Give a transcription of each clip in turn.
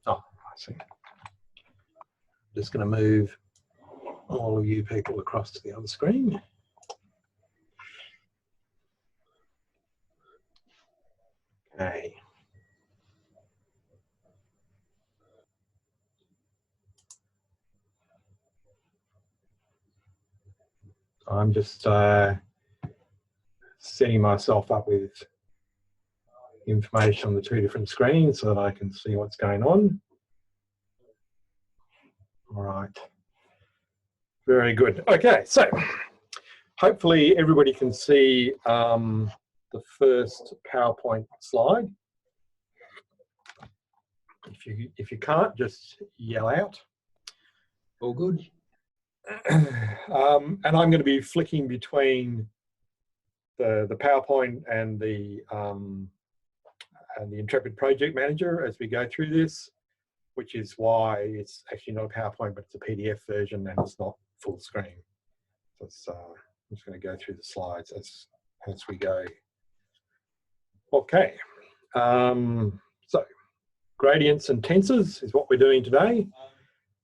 Oh, I see. Just going to move all of you people across to the other screen. Okay. I'm just setting myself up with information on the two different screens so that I can see what's going on. All right. Very good. Okay, so hopefully everybody can see the first PowerPoint slide. If you can't, just yell out. All good. And I'm going to be flicking between the PowerPoint and the Intrepid Project Manager as we go through this, which is why it's actually not a PowerPoint, but it's a PDF version and it's not full screen. So it's, I'm just going to go through the slides as we go. Okay, so gradients and tensors is what we're doing today.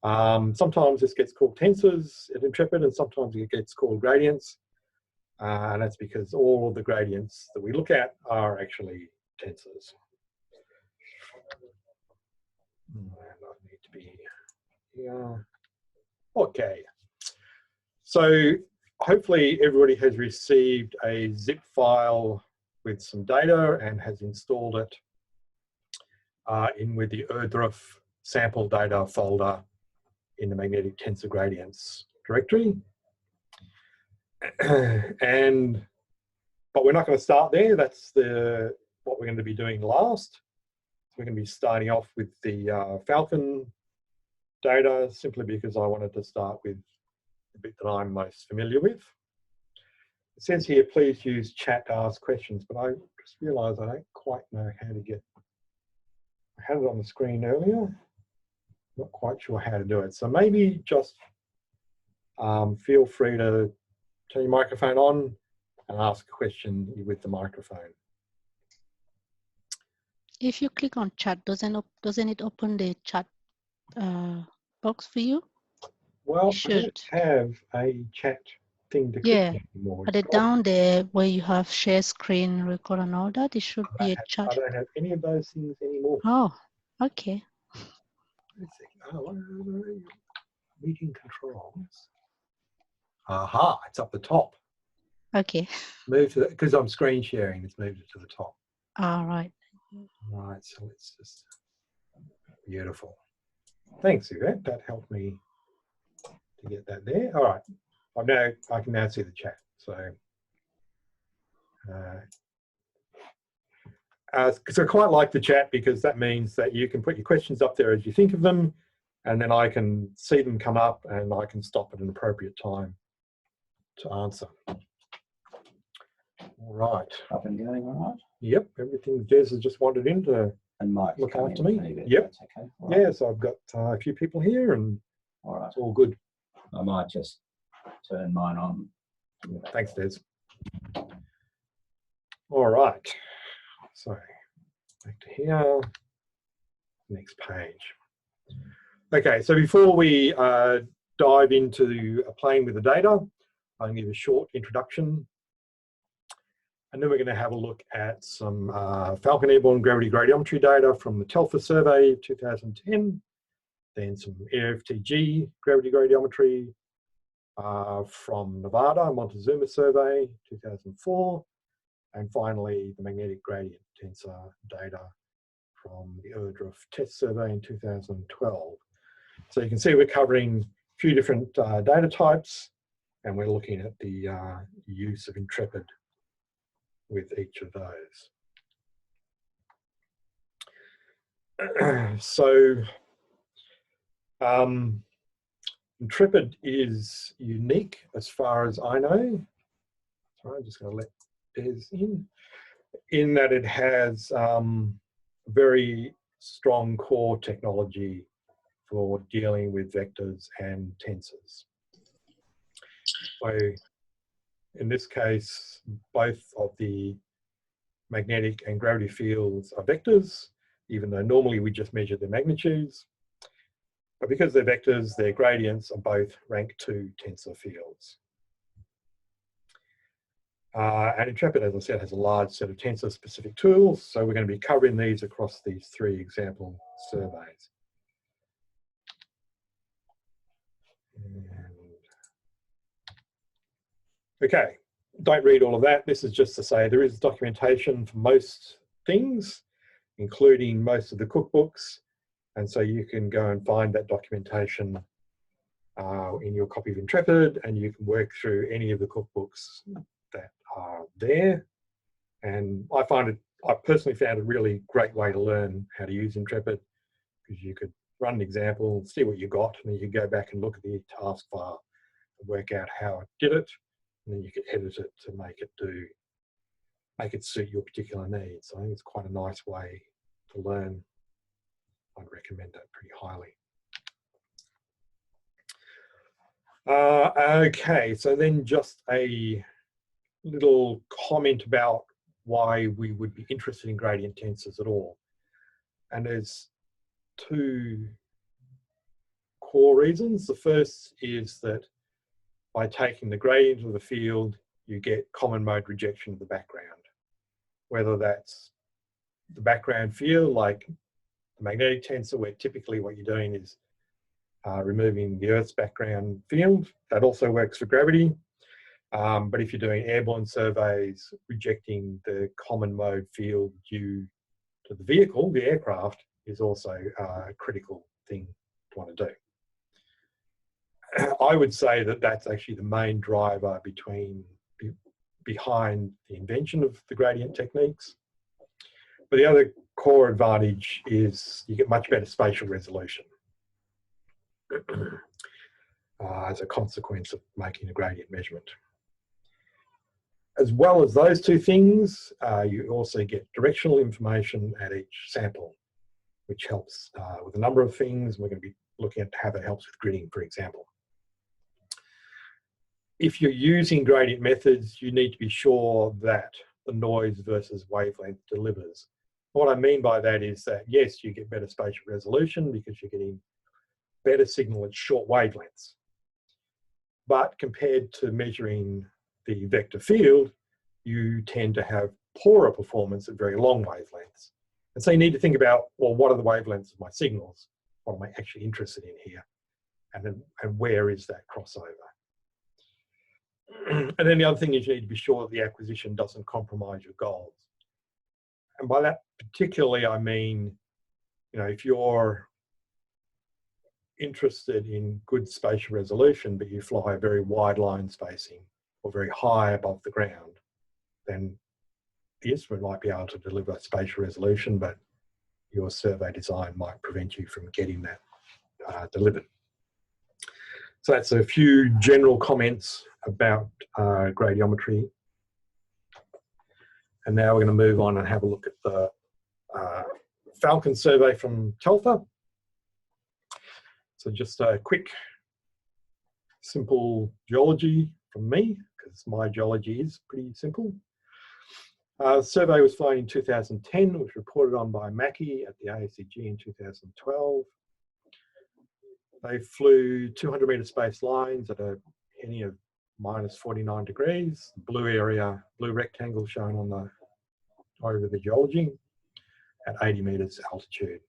Sometimes this gets called tensors at Intrepid and sometimes it gets called gradients. And that's because all of the gradients that we look at are actually tensors. And I need to be here. Okay. So hopefully everybody has received a zip file with some data and has installed it in with the Erdruf sample data folder in the magnetic tensor gradients directory. But we're not going to start there. That's what we're going to be doing last. We're going to be starting off with the Falcon data simply because I wanted to start with the bit that I'm most familiar with. It says here, please use chat to ask questions, but I just realised I don't quite know how to get. I had it on the screen earlier. Not quite sure how to do it. So maybe just feel free to turn your microphone on and ask a question with the microphone. If you click on chat, doesn't it open the chat box for you? Well, I don't have a chat thing to click anymore. But down there where you have share screen, record and all that, it should be a chat. I don't have any of those things anymore. Oh, okay. Oh, meeting controls. Aha, it's up the top. Okay. Move to because I'm screen sharing, it's moved it to the top. All right. All right, so it's just beautiful. Thanks, Yvette. That helped me to get that there. All right, I can now see the chat. So, because I quite like the chat because that means that you can put your questions up there as you think of them, and then I can see them come up and I can stop at an appropriate time to answer. All right. Up and going, all right? Yep, everything. Jez has just wandered in to look after me. Yep. Okay. Right. Yeah, so I've got a few people here and all right. It's all good. I might just turn mine on. Thanks, Des. All right. So back to here. Next page. Okay, so before we dive into playing with the data, I'm going to give a short introduction. And then we're going to have a look at some Falcon Airborne Gravity Gradiometry data from the Telfer survey 2010, then some AirFTG Gravity Gradiometry from Nevada, Montezuma survey 2004, and finally the magnetic gradient tensor data from the Erdruf test survey in 2012. So you can see we're covering a few different data types, and we're looking at the use of Intrepid with each of those. So Intrepid is unique as far as I know. So I'm just going to let Bez in that it has very strong core technology for dealing with vectors and tensors. So in this case, both of the magnetic and gravity fields are vectors, even though normally we just measure their magnitudes. But because they're vectors, their gradients are both rank 2 tensor fields. And Intrepid, as I said, has a large set of tensor-specific tools, so we're going to be covering these across these 3 example surveys. Okay, don't read all of that. This is just to say there is documentation for most things, including most of the cookbooks, and so you can go and find that documentation in your copy of Intrepid, and you can work through any of the cookbooks that are there. And I personally found a really great way to learn how to use Intrepid, because you could run an example, see what you got, and then you could go back and look at the task file and work out how it did it, and then you could edit it to make it suit your particular needs. So I think it's quite a nice way to learn. I'd recommend that pretty highly. Okay, so then just a little comment about why we would be interested in gradient tensors at all. And there's 2 core reasons. The first is that by taking the gradient of the field, you get common mode rejection of the background. Whether that's the background field, like the magnetic tensor, where typically what you're doing is removing the Earth's background field. That also works for gravity. But if you're doing airborne surveys, rejecting the common mode field due to the vehicle, the aircraft, is also a critical thing to want to do. I would say that that's actually the main driver behind the invention of the gradient techniques. But the other core advantage is you get much better spatial resolution as a consequence of making a gradient measurement. As well as those 2 things, you also get directional information at each sample, which helps with a number of things. We're going to be looking at how that helps with gridding, for example. If you're using gradient methods, you need to be sure that the noise versus wavelength delivers. What I mean by that is that, yes, you get better spatial resolution because you're getting better signal at short wavelengths. But compared to measuring the vector field, you tend to have poorer performance at very long wavelengths. And so you need to think about, well, what are the wavelengths of my signals? What am I actually interested in here? And where is that crossover? And then the other thing is you need to be sure that the acquisition doesn't compromise your goals. And by that particularly, I mean, if you're interested in good spatial resolution, but you fly a very wide line spacing or very high above the ground, then the instrument might be able to deliver spatial resolution, but your survey design might prevent you from getting that delivered. So that's a few general comments about gradiometry. And now we're going to move on and have a look at the Falcon survey from Telfer. So just a quick, simple geology from me, because my geology is pretty simple. The survey was flown in 2010, was reported on by Mackie at the ASCG in 2012. They flew 200 metre space lines at a heading of -49 degrees. Blue area, blue rectangle shown on the over the geology at 80 metres altitude.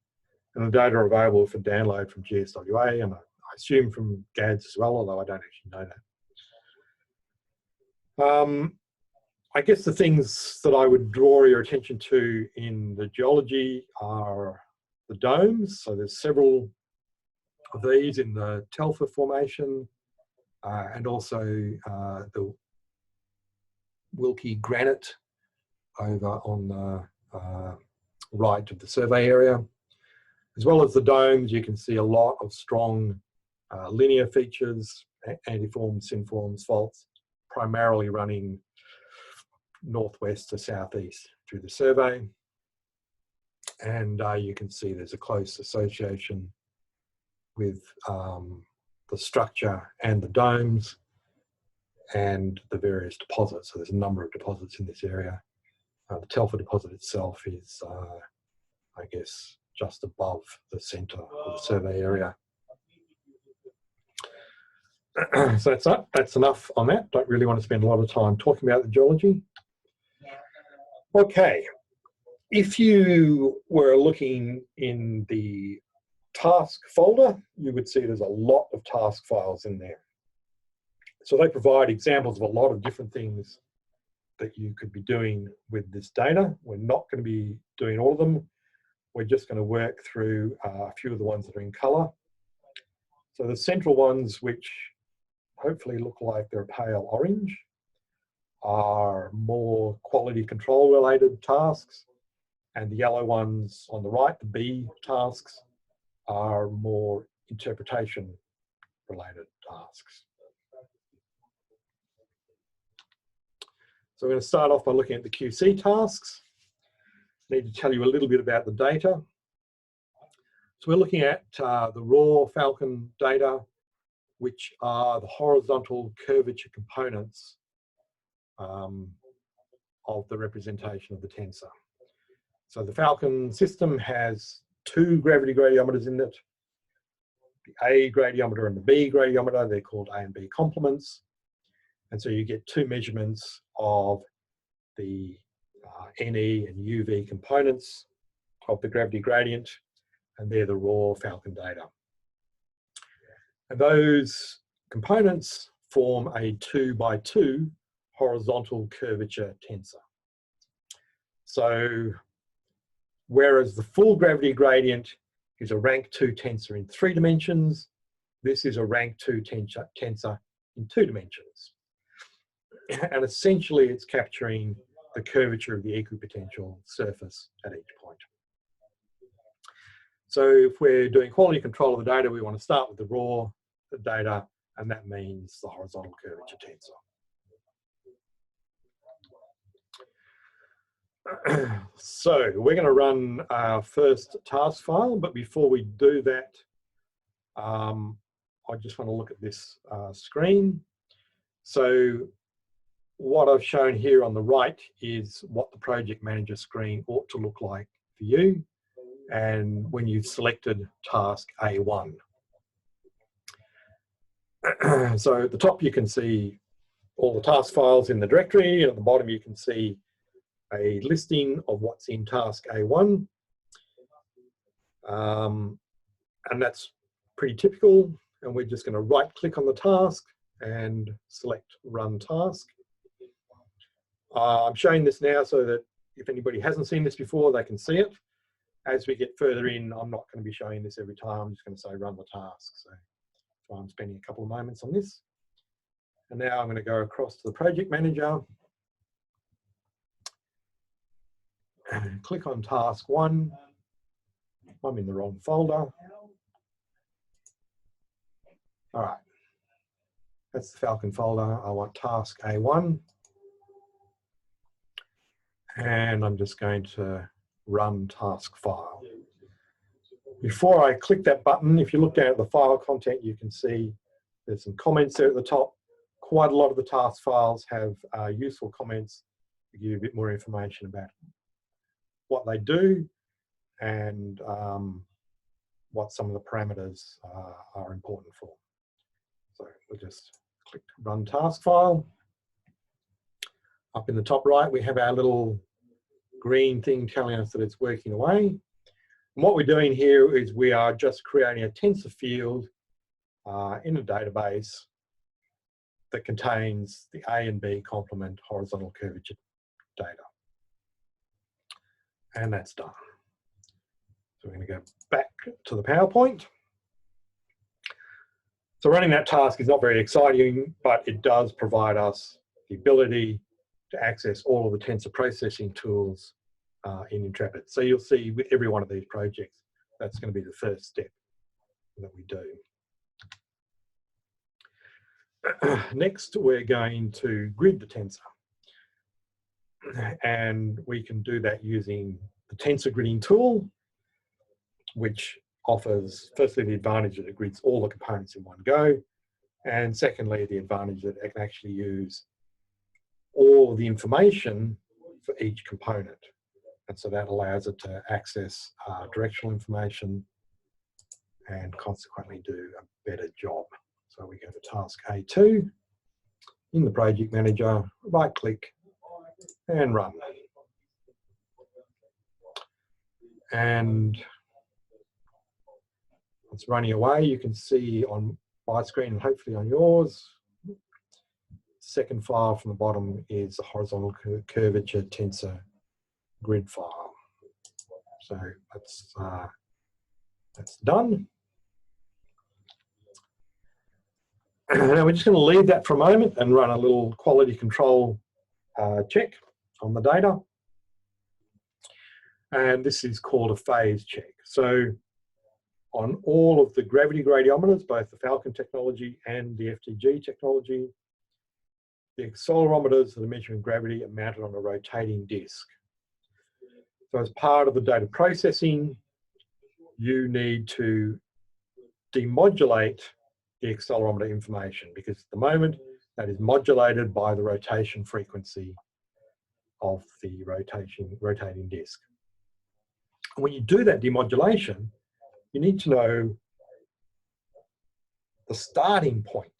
And the data are available for download from GSWA, and I assume from GADS as well, although I don't actually know that. I guess the things that I would draw your attention to in the geology are the domes. So there's several of these in the Telfer formation, and also the Wilkie granite over on the right of the survey area. As well as the domes, you can see a lot of strong linear features, antiforms, synforms, faults, primarily running northwest to southeast through the survey. And you can see there's a close association with the structure and the domes and the various deposits. So there's a number of deposits in this area. The Telfer deposit itself is I guess, just above the center of the survey area. So that's enough on that. Don't really want to spend a lot of time talking about the geology. Okay, if you were looking in the task folder, you would see there's a lot of task files in there. So they provide examples of a lot of different things that you could be doing with this data. We're not going to be doing all of them. We're just going to work through a few of the ones that are in color. So the central ones, which hopefully look like they're pale orange, are more quality control related tasks. And the yellow ones on the right, the B tasks, are more interpretation related tasks. So we're going to start off by looking at the QC tasks. I need to tell you a little bit about the data. So we're looking at the raw Falcon data, which are the horizontal curvature components of the representation of the tensor. So the Falcon system has two gravity gradiometers in it, the A gradiometer and the B gradiometer. They're called A and B complements. And so you get two measurements of the NE and UV components of the gravity gradient, and they're the raw Falcon data. And those components form a 2x2 horizontal curvature tensor. So whereas the full gravity gradient is a rank 2 tensor in 3 dimensions, this is a rank 2 tensor in 2 dimensions. And essentially it's capturing the curvature of the equipotential surface at each point. So if we're doing quality control of the data, we want to start with the raw data, and that means the horizontal curvature tensor. So we're going to run our first task file, but before we do that, I just want to look at this screen. So what I've shown here on the right is what the project manager screen ought to look like for you, and when you've selected task A1. So at the top you can see all the task files in the directory, and at the bottom you can see a listing of what's in task A1. And that's pretty typical, and we're just going to right click on the task and select run task. I'm showing this now so that if anybody hasn't seen this before, they can see it. As we get further in, I'm not going to be showing this every time. I'm just going to say run the task. So I'm spending a couple of moments on this. And now I'm going to go across to the project manager and click on task 1. I'm in the wrong folder. All right. That's the Falcon folder. I want task A1. And I'm just going to run task file. Before I click that button, if you look down at the file content, you can see there's some comments there at the top. Quite a lot of the task files have useful comments to give you a bit more information about what they do and what some of the parameters are important for. So we'll just click run task file. Up in the top right, we have our little green thing telling us that it's working away. And what we're doing here is we are just creating a tensor field in a database that contains the A and B complement horizontal curvature data. And that's done. So we're going to go back to the PowerPoint. So running that task is not very exciting, but it does provide us the ability to access all of the tensor processing tools in Intrepid. So you'll see with every one of these projects, that's going to be the first step that we do. Next, we're going to grid the tensor. And we can do that using the tensor gridding tool, which offers, firstly, the advantage that it grids all the components in one go. And secondly, the advantage that it can actually use all of the information for each component. And so that allows it to access directional information and consequently do a better job. So we go to task A2 in the project manager, right click and run. And it's running away. You can see on my screen and hopefully on yours, second file from the bottom is the horizontal curvature tensor grid file. So that's done. Now we're just going to leave that for a moment and run a little quality control check on the data. And this is called a phase check. So on all of the gravity gradiometers, both the Falcon technology and the FTG technology, the accelerometers that are measuring gravity are mounted on a rotating disc. So as part of the data processing, you need to demodulate the accelerometer information because at the moment that is modulated by the rotation frequency of the rotating disc. When you do that demodulation, you need to know the starting point.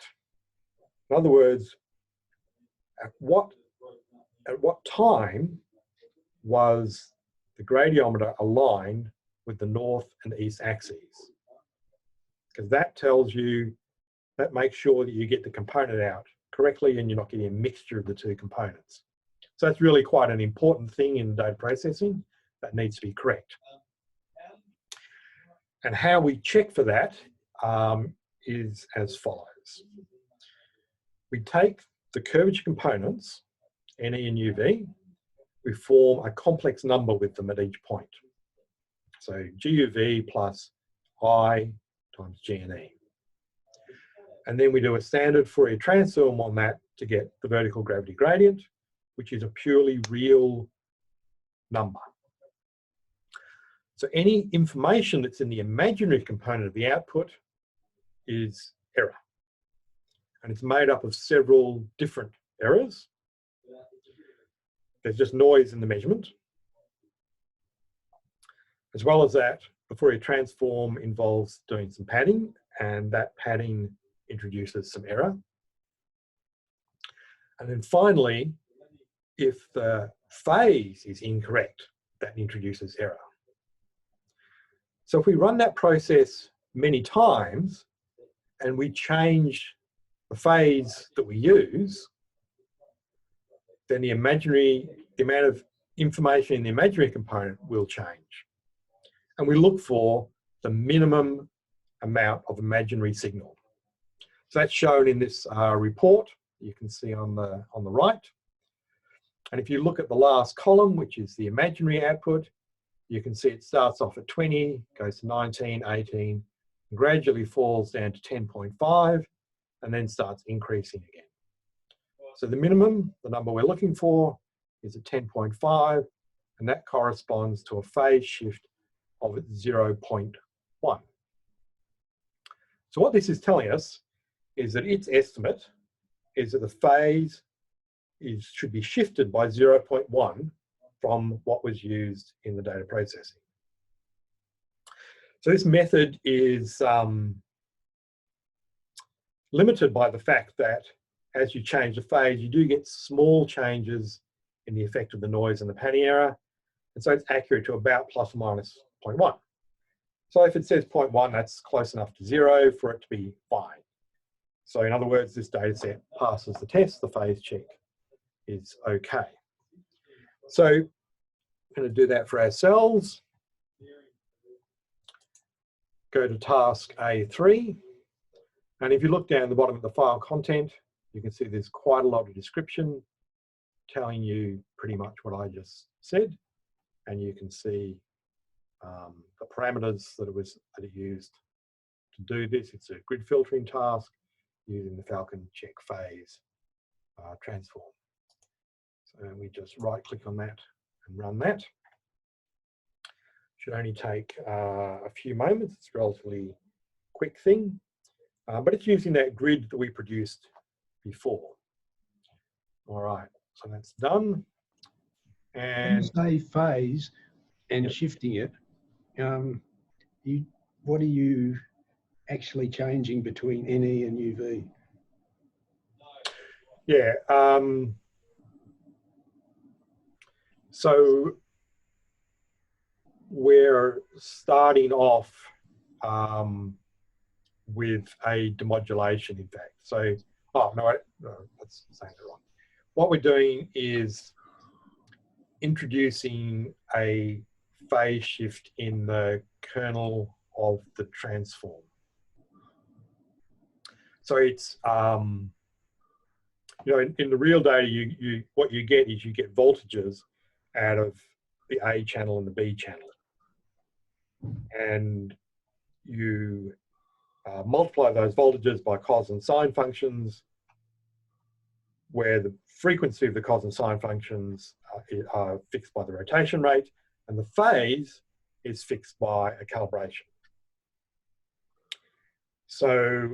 In other words, at what time was the gradiometer aligned with the north and east axes? Because that tells you, that makes sure that you get the component out correctly and you're not getting a mixture of the two components. So that's really quite an important thing in data processing that needs to be correct. And how we check for that is as follows. We take the curvature components, NE and UV, we form a complex number with them at each point. So GUV plus I times G and E. And then we do a standard Fourier transform on that to get the vertical gravity gradient, which is a purely real number. So any information that's in the imaginary component of the output is error. And it's made up of several different errors. There's just noise in the measurement. As well as that, the Fourier transform involves doing some padding, and that padding introduces some error. And then finally, if the phase is incorrect, that introduces error. So if we run that process many times and we change the phase that we use, then the amount of information in the imaginary component will change. And we look for the minimum amount of imaginary signal. So that's shown in this report you can see on the right. And if you look at the last column, which is the imaginary output, you can see it starts off at 20, goes to 19, 18, and gradually falls down to 10.5, and then starts increasing again. So the minimum, the number we're looking for, is at 10.5, and that corresponds to a phase shift of 0.1. So what this is telling us is that its estimate is that the phase should be shifted by 0.1 from what was used in the data processing. So this method is limited by the fact that as you change the phase, you do get small changes in the effect of the noise and the padding error. And so it's accurate to about plus or minus 0.1. So if it says 0.1, that's close enough to 0 for it to be fine. So in other words, this data set passes the test, the phase check is okay. So I'm going to do that for ourselves. Go to task A3. And if you look down the bottom of the file content, you can see there's quite a lot of description telling you pretty much what I just said. And you can see the parameters that it used to do this. It's a grid filtering task using the Falcon check phase transform. So we just right click on that and run that. Should only take a few moments. It's a relatively quick thing, but it's using that grid that we produced before. All right, so that's done. And say phase and shifting it, what are you actually changing between NE and UV? yeah, so we're starting off with a demodulation, in fact. So, oh, no, that's saying it wrong. What we're doing is introducing a phase shift in the kernel of the transform. So it's, you know, in the real data, what you get is you get voltages out of the A channel and the B channel. And you multiply those voltages by cos and sine functions, where the frequency of the cos and sine functions are fixed by the rotation rate, and the phase is fixed by a calibration. So,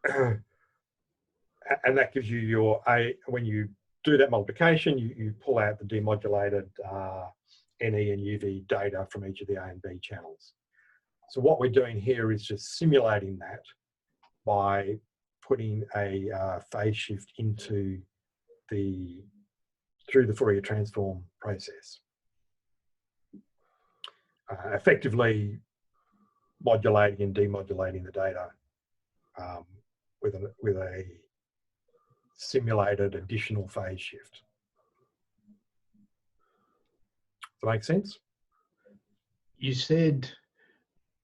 and that gives you your A, when you do that multiplication, you pull out the demodulated NE and UV data from each of the A and B channels. So what we're doing here is just simulating that by putting a phase shift into through the Fourier transform process. Effectively modulating and demodulating the data with a simulated additional phase shift. Does that make sense? You said,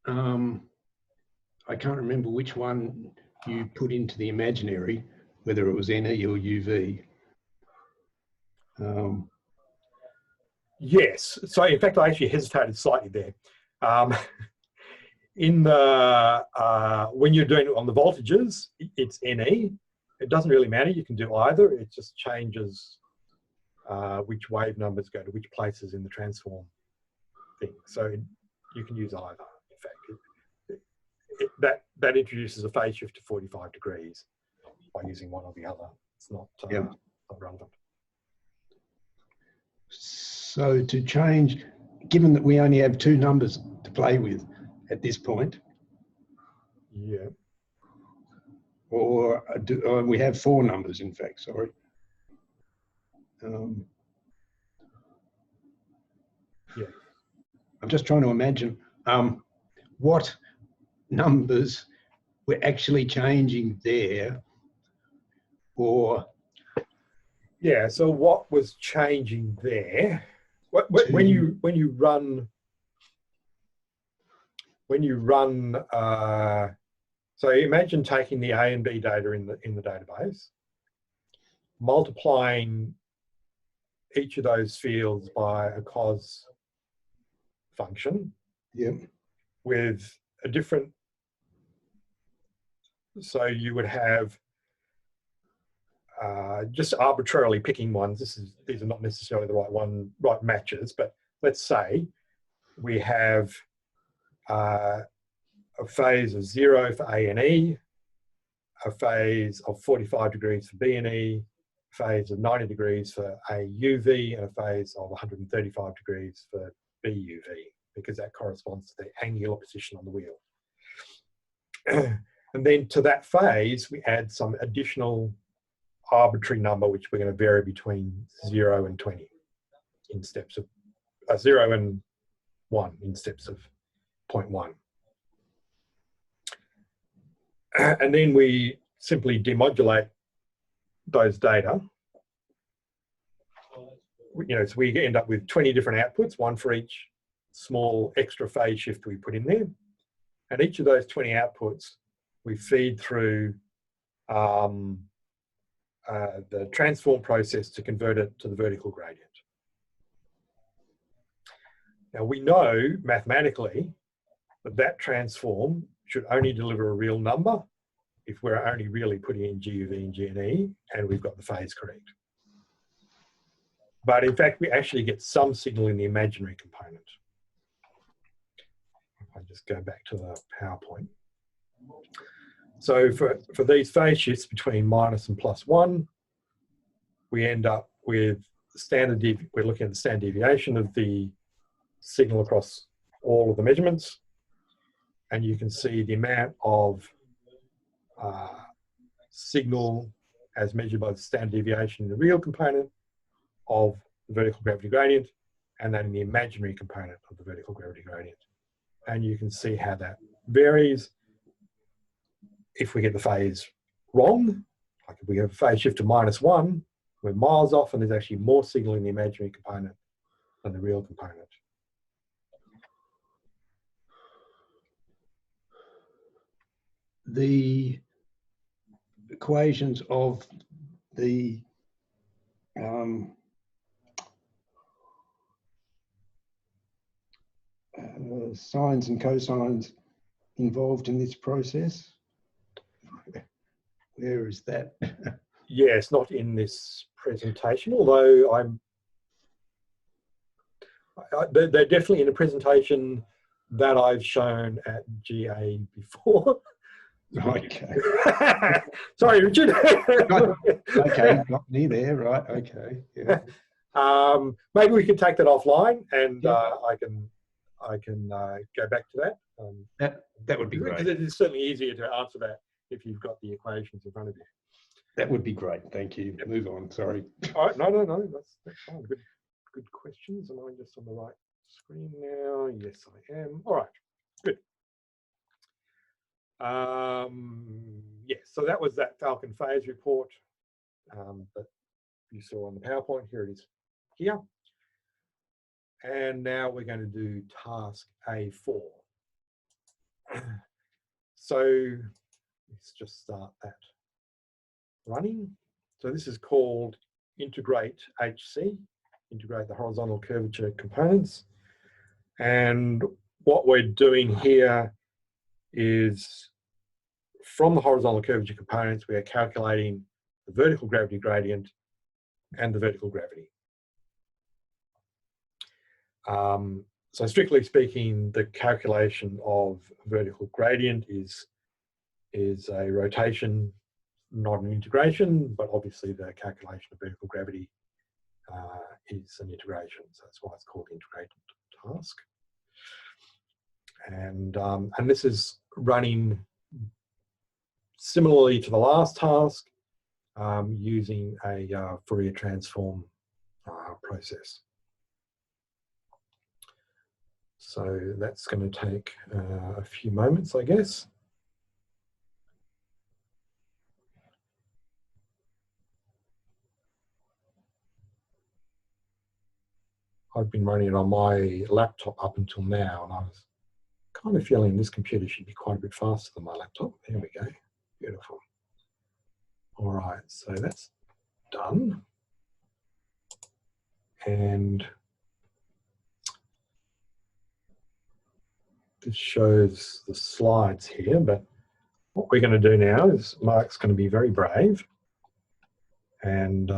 I can't remember which one you put into the imaginary, whether it was NE or UV. Yes. So in fact, I actually hesitated slightly there. In the when you're doing it on the voltages, it's NE. It doesn't really matter. You can do either. It just changes which wave numbers go to which places in the transform thing. So you can use either. In fact, that introduces a phase shift to 45 degrees by using one or the other. It's not, not relevant. So to change, given that we only have two numbers to play with at this point, yeah, or we have four numbers, in fact, sorry. Yeah. I'm just trying to imagine what numbers we're actually changing there, or yeah. So what was changing there? When you run. So imagine taking the A and B data in the database, multiplying each of those fields by a cos function, with a different. So you would have just arbitrarily picking ones. These are not necessarily the right matches, but let's say we have a phase of 0 for A and E, a phase of 45 degrees for B and E, a phase of 90 degrees for AUV, and a phase of 135 degrees for BUV, because that corresponds to the angular position on the wheel. And then to that phase, we add some additional arbitrary number, which we're going to vary between 0 and 20 in steps of 0 and 1 in steps of 0.1. And then we simply demodulate those data. So we end up with 20 different outputs, one for each small extra phase shift we put in there. And each of those 20 outputs, we feed through the transform process to convert it to the vertical gradient. Now we know mathematically that transform should only deliver a real number if we're only really putting in GUV and GNE and we've got the phase correct. But in fact, we actually get some signal in the imaginary component. If I just go back to the PowerPoint. So for these phase shifts between -and +1, we end up with we're looking at the standard deviation of the signal across all of the measurements. And you can see the amount of signal as measured by the standard deviation in the real component of the vertical gravity gradient, and then the imaginary component of the vertical gravity gradient. And you can see how that varies. If we get the phase wrong, like if we have a phase shift of -1, we're miles off, and there's actually more signal in the imaginary component than the real component. The equations of the sines and cosines involved in this process. Where is that? Yeah, it's not in this presentation, although they're definitely in a presentation that I've shown at GA before. Okay. Sorry, Richard. Okay, got me there, right? Okay. Yeah. Maybe we can take that offline, and Yeah. I can go back to that. That would be Because great. it is certainly easier to answer that if you've got the equations in front of you. That would be great. Thank you. Move on. Sorry. All right, no, that's fine. Good questions. Am I just on the right screen now? Yes, I am. All right, good. Yes, so that was that Falcon phase report that you saw on the PowerPoint. Here it is here. And now we're going to do task A4. So let's just start that running. So this is called Integrate HC, integrate the horizontal curvature components. And what we're doing here is from the horizontal curvature components, we are calculating the vertical gravity gradient and the vertical gravity. So strictly speaking, the calculation of vertical gradient is a rotation, not an integration, but obviously the calculation of vertical gravity is an integration. So that's why it's called the integrated task. And this is running similarly to the last task using a Fourier transform process. So that's going to take a few moments, I guess. I've been running it on my laptop up until now, and I was kind of feeling this computer should be quite a bit faster than my laptop. There we go. Beautiful. All right, so that's done. And this shows the slides here, but what we're going to do now is Mark's going to be very brave and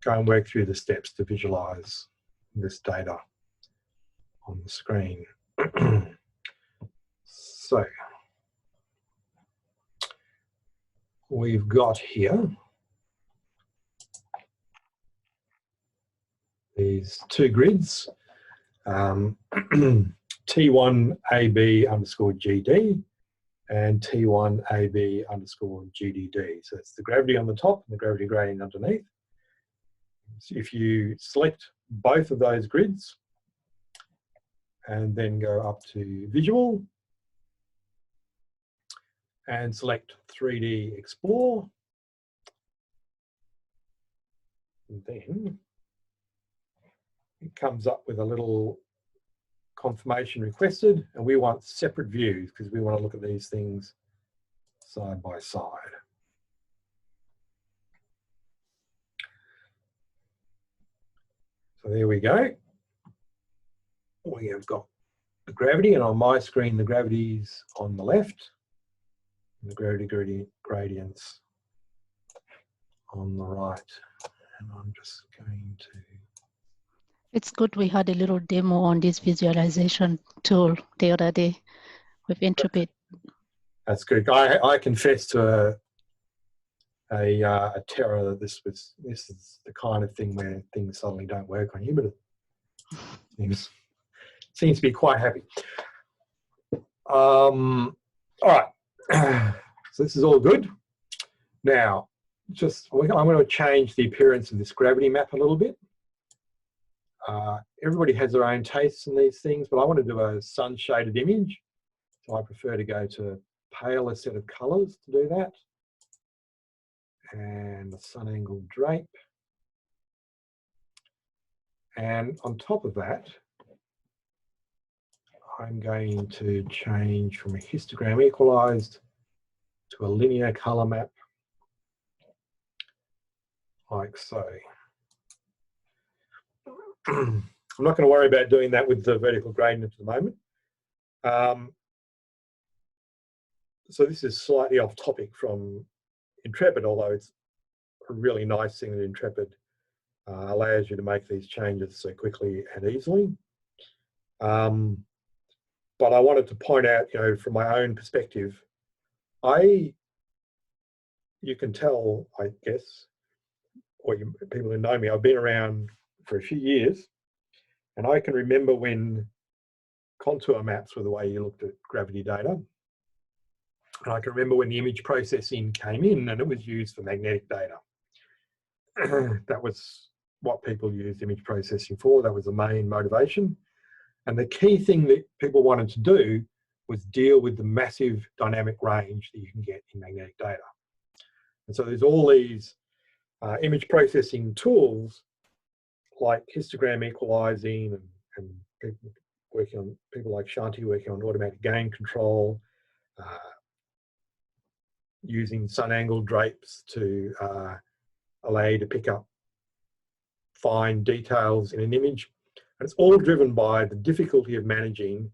go and work through the steps to visualize this data on the screen. So we've got here these two grids, T1 AB underscore GD and T1 AB underscore GDD. So it's the gravity on the top and the gravity gradient underneath. So if you select both of those grids and then go up to Visual and select 3D Explore, and then it comes up with a little confirmation requested, and we want separate views because we want to look at these things side by side. So there we go. We have got the gravity, and on my screen the gravity's on the left and the gravity gradients on the right. And I'm just going to... It's good we had a little demo on this visualization tool the other day with Intrepid. That's good. I confess to a terror that this is the kind of thing where things suddenly don't work on you, but it seems to be quite happy. All right, so this is all good. Now, I'm going to change the appearance of this gravity map a little bit. Everybody has their own tastes in these things, but I want to do a sun shaded image. So I prefer to go to a paler set of colors to do that. And the sun angle drape. And on top of that, I'm going to change from a histogram equalized to a linear color map, like so. I'm not going to worry about doing that with the vertical gradient at the moment. So this is slightly off topic from Intrepid, although it's a really nice thing that Intrepid allows you to make these changes so quickly and easily. But I wanted to point out, from my own perspective, you can tell, I guess, or people who know me, I've been around for a few years, and I can remember when contour maps were the way you looked at gravity data. And I can remember when the image processing came in and it was used for magnetic data. That was what people used image processing for. That was the main motivation. And the key thing that people wanted to do was deal with the massive dynamic range that you can get in magnetic data. And so there's all these image processing tools like histogram equalizing and people like Shanti working on automatic gain control, using sun angle drapes to allow you to pick up fine details in an image. And it's all driven by the difficulty of managing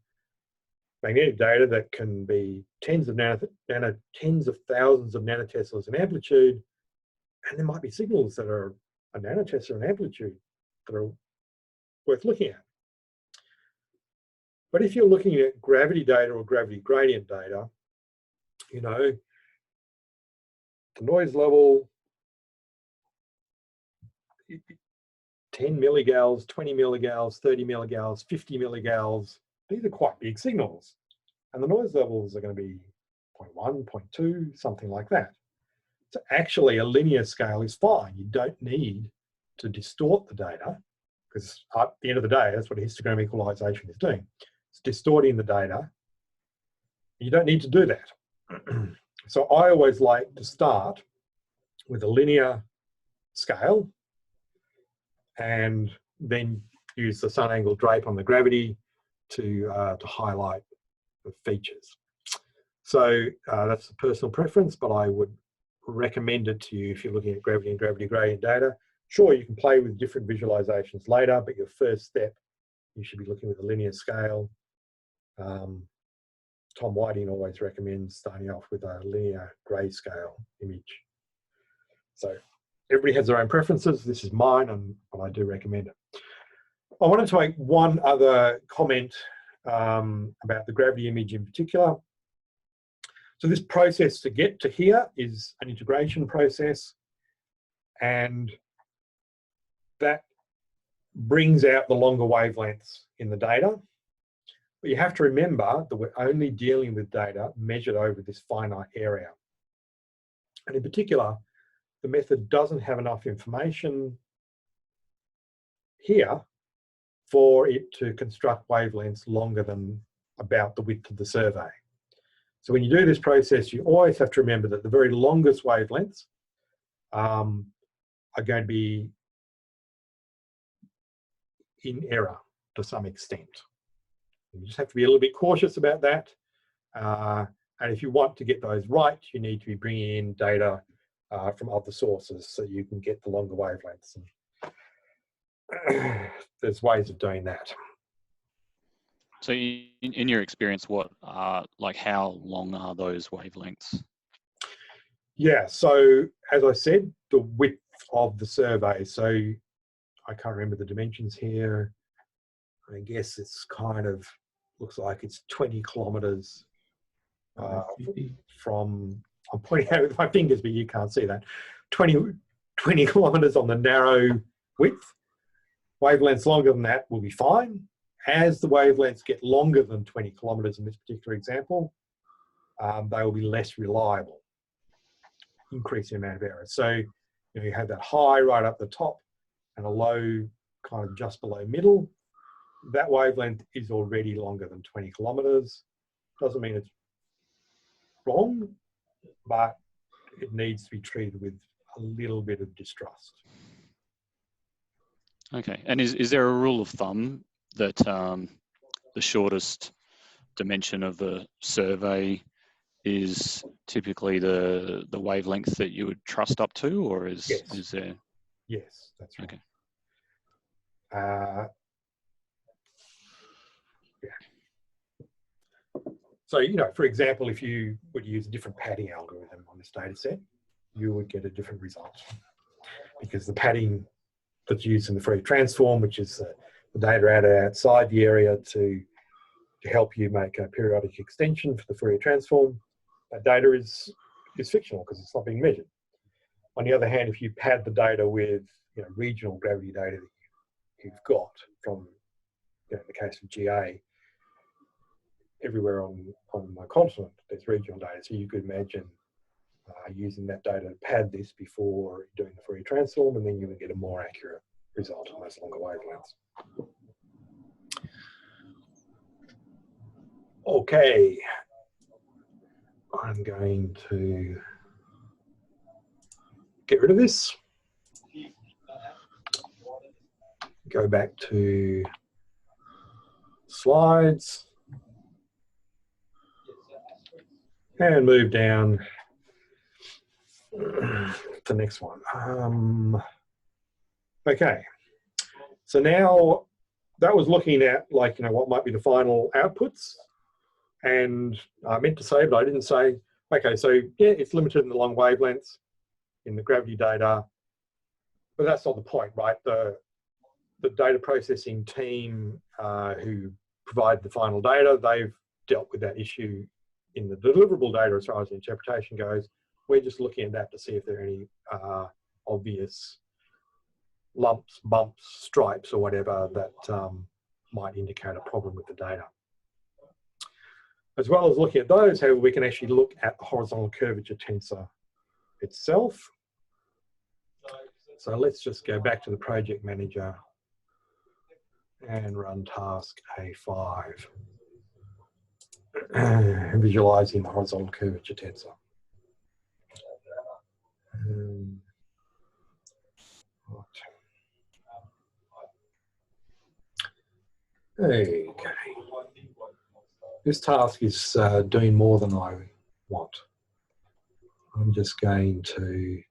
magnetic data that can be tens of thousands of nanoteslas in amplitude, and there might be signals that are a nanotesla in amplitude that are worth looking at. But if you're looking at gravity data or gravity gradient data, the noise level, 10 milligauss, 20 milligauss, 30 milligauss, 50 milligauss, these are quite big signals. And the noise levels are going to be 0.1, 0.2, something like that. So actually a linear scale is fine. You don't need to distort the data, because at the end of the day, that's what histogram equalization is doing. It's distorting the data. You don't need to do that. So I always like to start with a linear scale and then use the sun angle drape on the gravity to highlight the features. So that's a personal preference, but I would recommend it to you if you're looking at gravity and gravity gradient data. Sure, you can play with different visualizations later, but your first step, you should be looking with a linear scale. Tom Whiting always recommends starting off with a linear grayscale image. So everybody has their own preferences. This is mine, and I do recommend it. I wanted to make one other comment about the gravity image in particular. So this process to get to here is an integration process, and that brings out the longer wavelengths in the data. But you have to remember that we're only dealing with data measured over this finite area. And in particular, the method doesn't have enough information here for it to construct wavelengths longer than about the width of the survey. So when you do this process, you always have to remember that the very longest wavelengths are going to be in error to some extent. You just have to be a little bit cautious about that. And if you want to get those right, you need to be bringing in data from other sources so you can get the longer wavelengths. And there's ways of doing that. So in your experience, how long are those wavelengths? Yeah, so as I said, the width of the survey. So I can't remember the dimensions here. I guess it's kind of, looks like it's 20 kilometers from, I'm pointing out with my fingers, but you can't see that. 20 kilometers on the narrow width. Wavelengths longer than that will be fine. As the wavelengths get longer than 20 kilometers in this particular example, they will be less reliable, increase the amount of error. So you have that high right up the top and a low kind of just below middle. That wavelength is already longer than 20 kilometers. Doesn't mean it's wrong, but it needs to be treated with a little bit of distrust. Okay, and is there a rule of thumb that the shortest dimension of the survey is typically the wavelength that you would trust up to, or is there? Yes, that's right. Okay. Yeah. So, for example, if you would use a different padding algorithm on this data set, you would get a different result, because the padding that's used in the Fourier transform, which is the data outside the area to help you make a periodic extension for the Fourier transform, that data is fictional because it's not being measured. On the other hand, if you pad the data with regional gravity data that you've got from, in the case of GA, everywhere on the continent there's regional data, so you could imagine using that data to pad this before doing the Fourier transform, and then you would get a more accurate result on those longer wavelengths. Okay, I'm going to get rid of this. Go back to slides and move down to the next one. Okay, so now that was looking at what might be the final outputs, and I meant to say, but I didn't say. Okay, so yeah, it's limited in the long wavelengths in the gravity data, but that's not the point, right? The data processing team who provide the final data, they've dealt with that issue in the deliverable data as far as the interpretation goes. We're just looking at that to see if there are any obvious lumps, bumps, stripes, or whatever that might indicate a problem with the data. As well as looking at those, however, we can actually look at the horizontal curvature tensor itself. So let's just go back to the project manager and run task A5, visualizing the horizontal curvature tensor. Okay. This task is doing more than I want. I'm just going to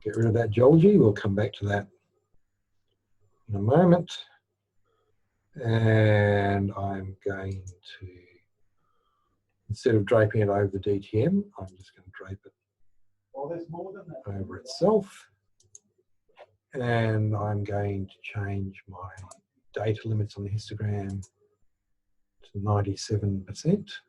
get rid of that geology. We'll come back to that in a moment. And I'm going to, instead of draping it over the DTM, I'm just going to drape it over itself. And I'm going to change my data limits on the histogram to 97%.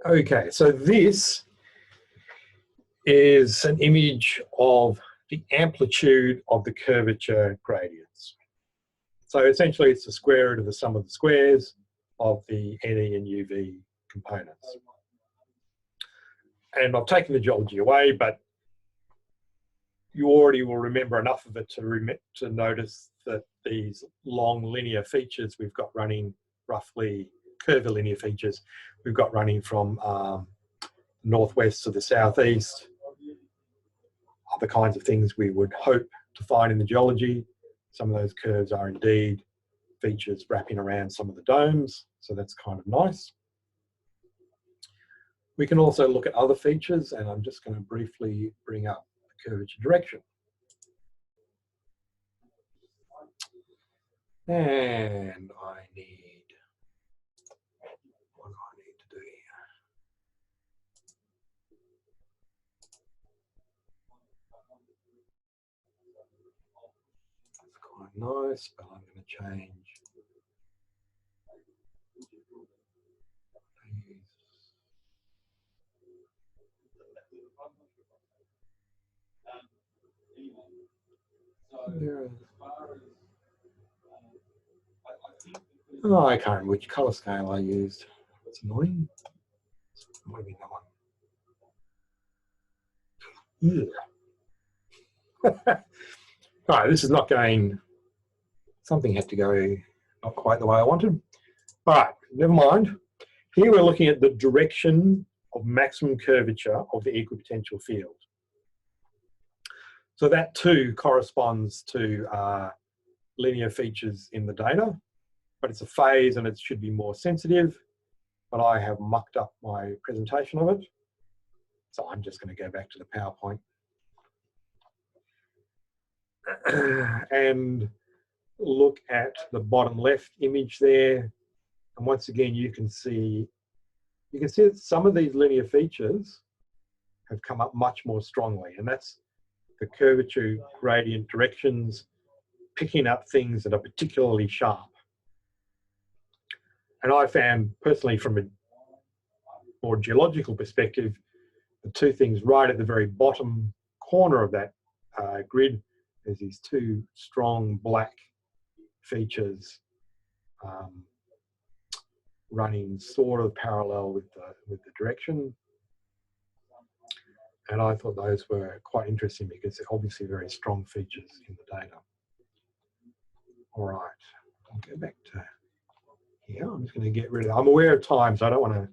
Okay, so this is an image of the amplitude of the curvature gradients. So essentially it's the square root of the sum of the squares of the NE and UV components. And I've taken the geology away, but you already will remember enough of it to notice that these long linear features we've got running, roughly curvilinear features, we've got running from northwest to the southeast, are the kinds of things we would hope to find in the geology. Some of those curves are indeed features wrapping around some of the domes, so that's kind of nice. We can also look at other features, and I'm just going to briefly bring up the curvature direction. And I need, what do I need to do here? That's quite nice, but I'm going to change Oh, I can't remember which color scale I used. It's annoying. Might have been that one. Yeah. All right, this is not going, something had to go not quite the way I wanted. All right, never mind. Here we're looking at the direction of maximum curvature of the equipotential field. So that too corresponds to linear features in the data, but it's a phase and it should be more sensitive, but I have mucked up my presentation of it. So I'm just going to go back to the PowerPoint. And look at the bottom left image there. And once again, you can see that some of these linear features have come up much more strongly. And that's the curvature gradient directions picking up things that are particularly sharp. And I found personally from a more geological perspective, the two things right at the very bottom corner of that grid, there's these two strong black features running sort of parallel with the direction. And I thought those were quite interesting because they're obviously very strong features in the data. All right, I'll go back to here. I'm just going to get rid of, I'm aware of time, so I don't want to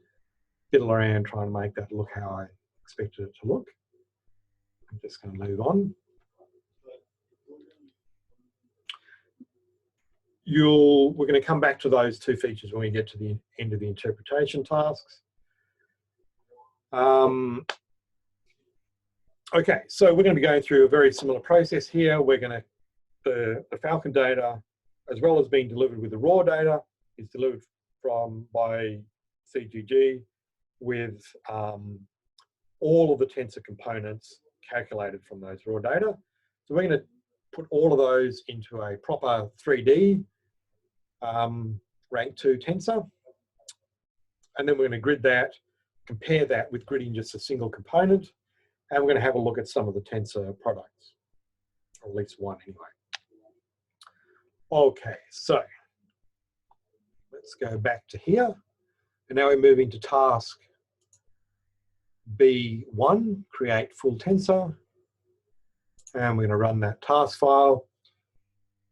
fiddle around trying to make that look how I expected it to look. I'm just going to move on. We're going to come back to those two features when we get to the end of the interpretation tasks. Okay, so we're going to be going through a very similar process here. We're going to, the Falcon data, as well as being delivered with the raw data, is delivered by CGG with all of the tensor components calculated from those raw data. So we're going to put all of those into a proper 3D rank 2 tensor. And then we're going to grid that, compare that with gridding just a single component. And we're going to have a look at some of the tensor products, or at least one anyway. Okay, so let's go back to here. And now we're moving to task B1, create full tensor. And we're going to run that task file.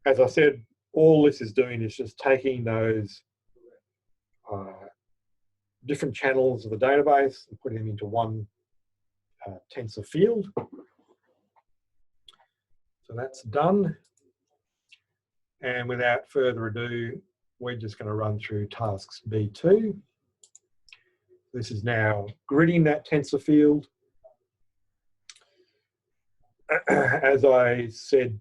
As I said, all this is doing is just taking those different channels of the database and putting them into one tensor field. So that's done. And without further ado, we're just going to run through tasks B2. This is now gridding that tensor field. As I said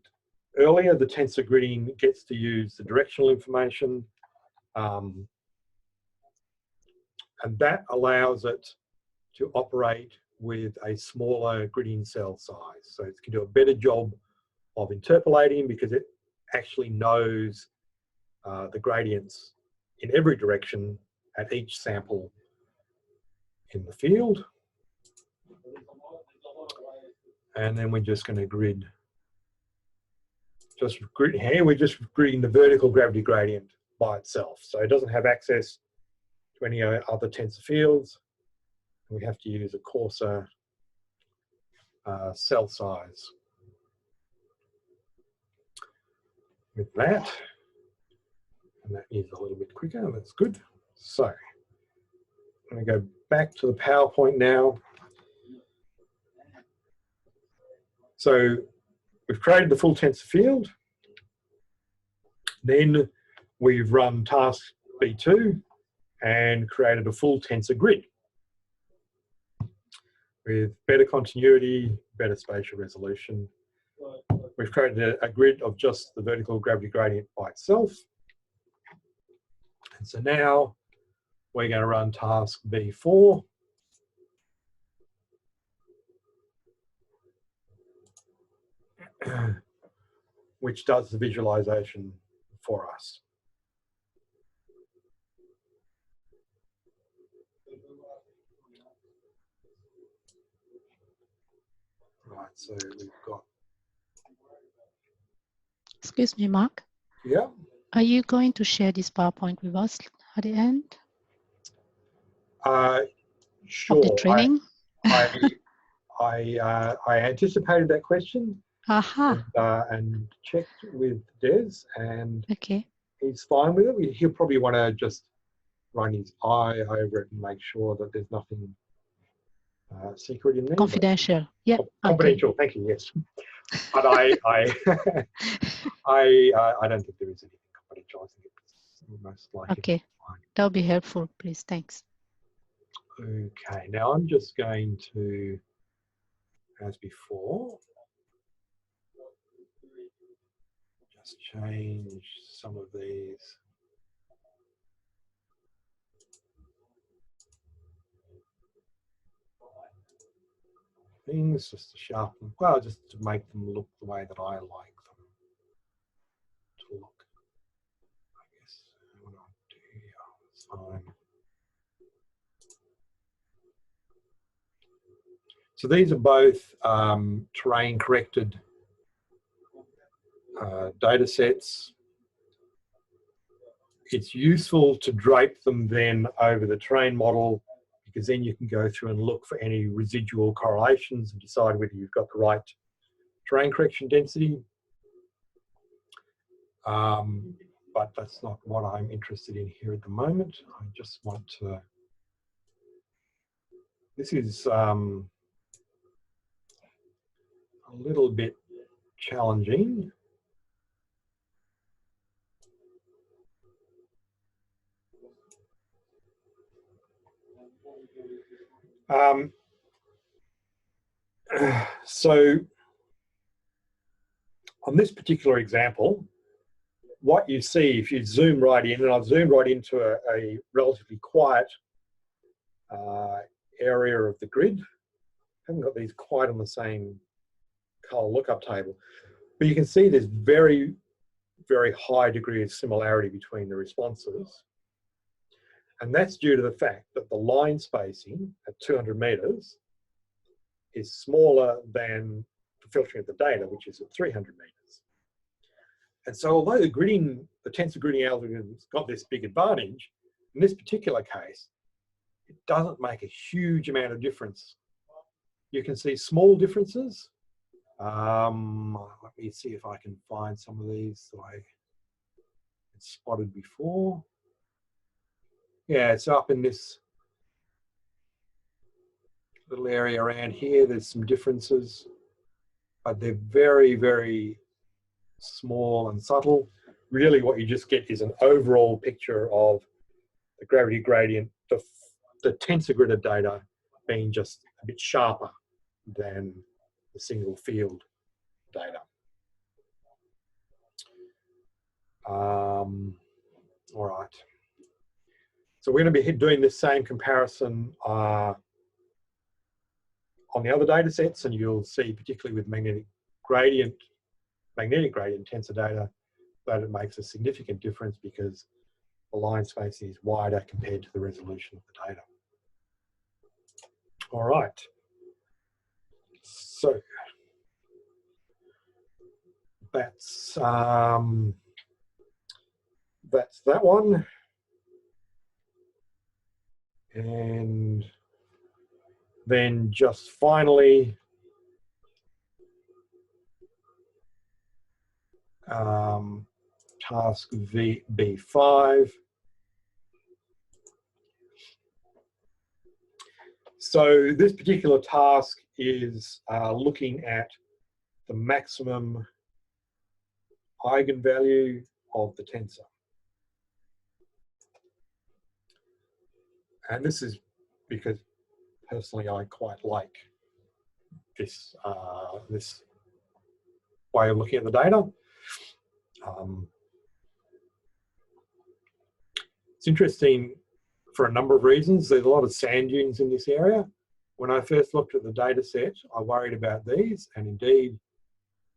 earlier, the tensor gridding gets to use the directional information, and that allows it to operate with a smaller gridding cell size. So it can do a better job of interpolating because it actually knows the gradients in every direction at each sample in the field. And then we're just going to grid. Here we're just gridding the vertical gravity gradient by itself. So it doesn't have access to any other tensor fields. We have to use a coarser cell size. With that, and that is a little bit quicker, that's good. So I'm going to go back to the PowerPoint now. So we've created the full tensor field. Then we've run task B2 and created a full tensor grid with better continuity, better spatial resolution. We've created a grid of just the vertical gravity gradient by itself. And so now we're going to run task B4. Which does the visualization for us. Right, so we've got, Excuse me, Mark. yeah. Are you going to share this PowerPoint with us at the end Sure. of the training? I anticipated that question Aha. and checked with Des, and Okay. he's fine with it. He'll probably want to just run his eye over it and make sure that there's nothing secret in there. but- Confidential. Yeah. Okay. Confidential. Thank you. Yes, but I don't think there is anything confidential. I think it's most likely. Okay. That'll be helpful, please. Thanks. Okay, now I'm just going to, as before, just change some of these. Things just to sharpen, well, just to make them look the way that I like them to look. I guess what I'll do here is fine. So these are both terrain corrected data sets. It's useful to drape them then over the terrain model, because then you can go through and look for any residual correlations and decide whether you've got the right terrain correction density. But that's not what I'm interested in here at the moment. I just want to, this is a little bit challenging. So on this particular example, what you see if you zoom right in, and I've zoomed right into a relatively quiet area of the grid. I haven't got these quite on the same color lookup table, but you can see there's very, very high degree of similarity between the responses. And that's due to the fact that the line spacing at 200 meters is smaller than the filtering of the data, which is at 300 meters. And so although the gridding, the tensor gridding algorithm's got this big advantage, in this particular case, it doesn't make a huge amount of difference. You can see small differences. Let me see if I can find some of these that I spotted before. Yeah, it's up in this little area around here. There's some differences, but they're very, very small and subtle. Really what you just get is an overall picture of the gravity gradient, the tensor gridded data being just a bit sharper than the single field data. All right. So we're going to be doing this same comparison on the other data sets, and you'll see, particularly with magnetic gradient tensor data, that it makes a significant difference because the line spacing is wider compared to the resolution of the data. All right. So that's that one. And then just finally, task B5. So this particular task is looking at the maximum eigenvalue of the tensor. And this is because personally I quite like this, this way of looking at the data. It's interesting for a number of reasons. There's a lot of sand dunes in this area. When I first looked at the data set, I worried about these, and indeed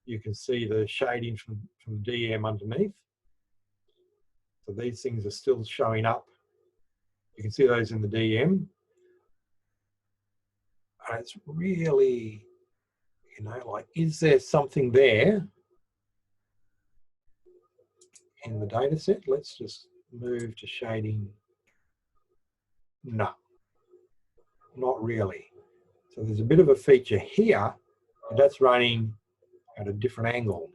you can see the shading from DM underneath. So these things are still showing up. You can see those in the DM. And it's really You know, like, is there something there in the data set? Let's just move to shading. No, not really. So there's a bit of a feature here, but that's running at a different angle.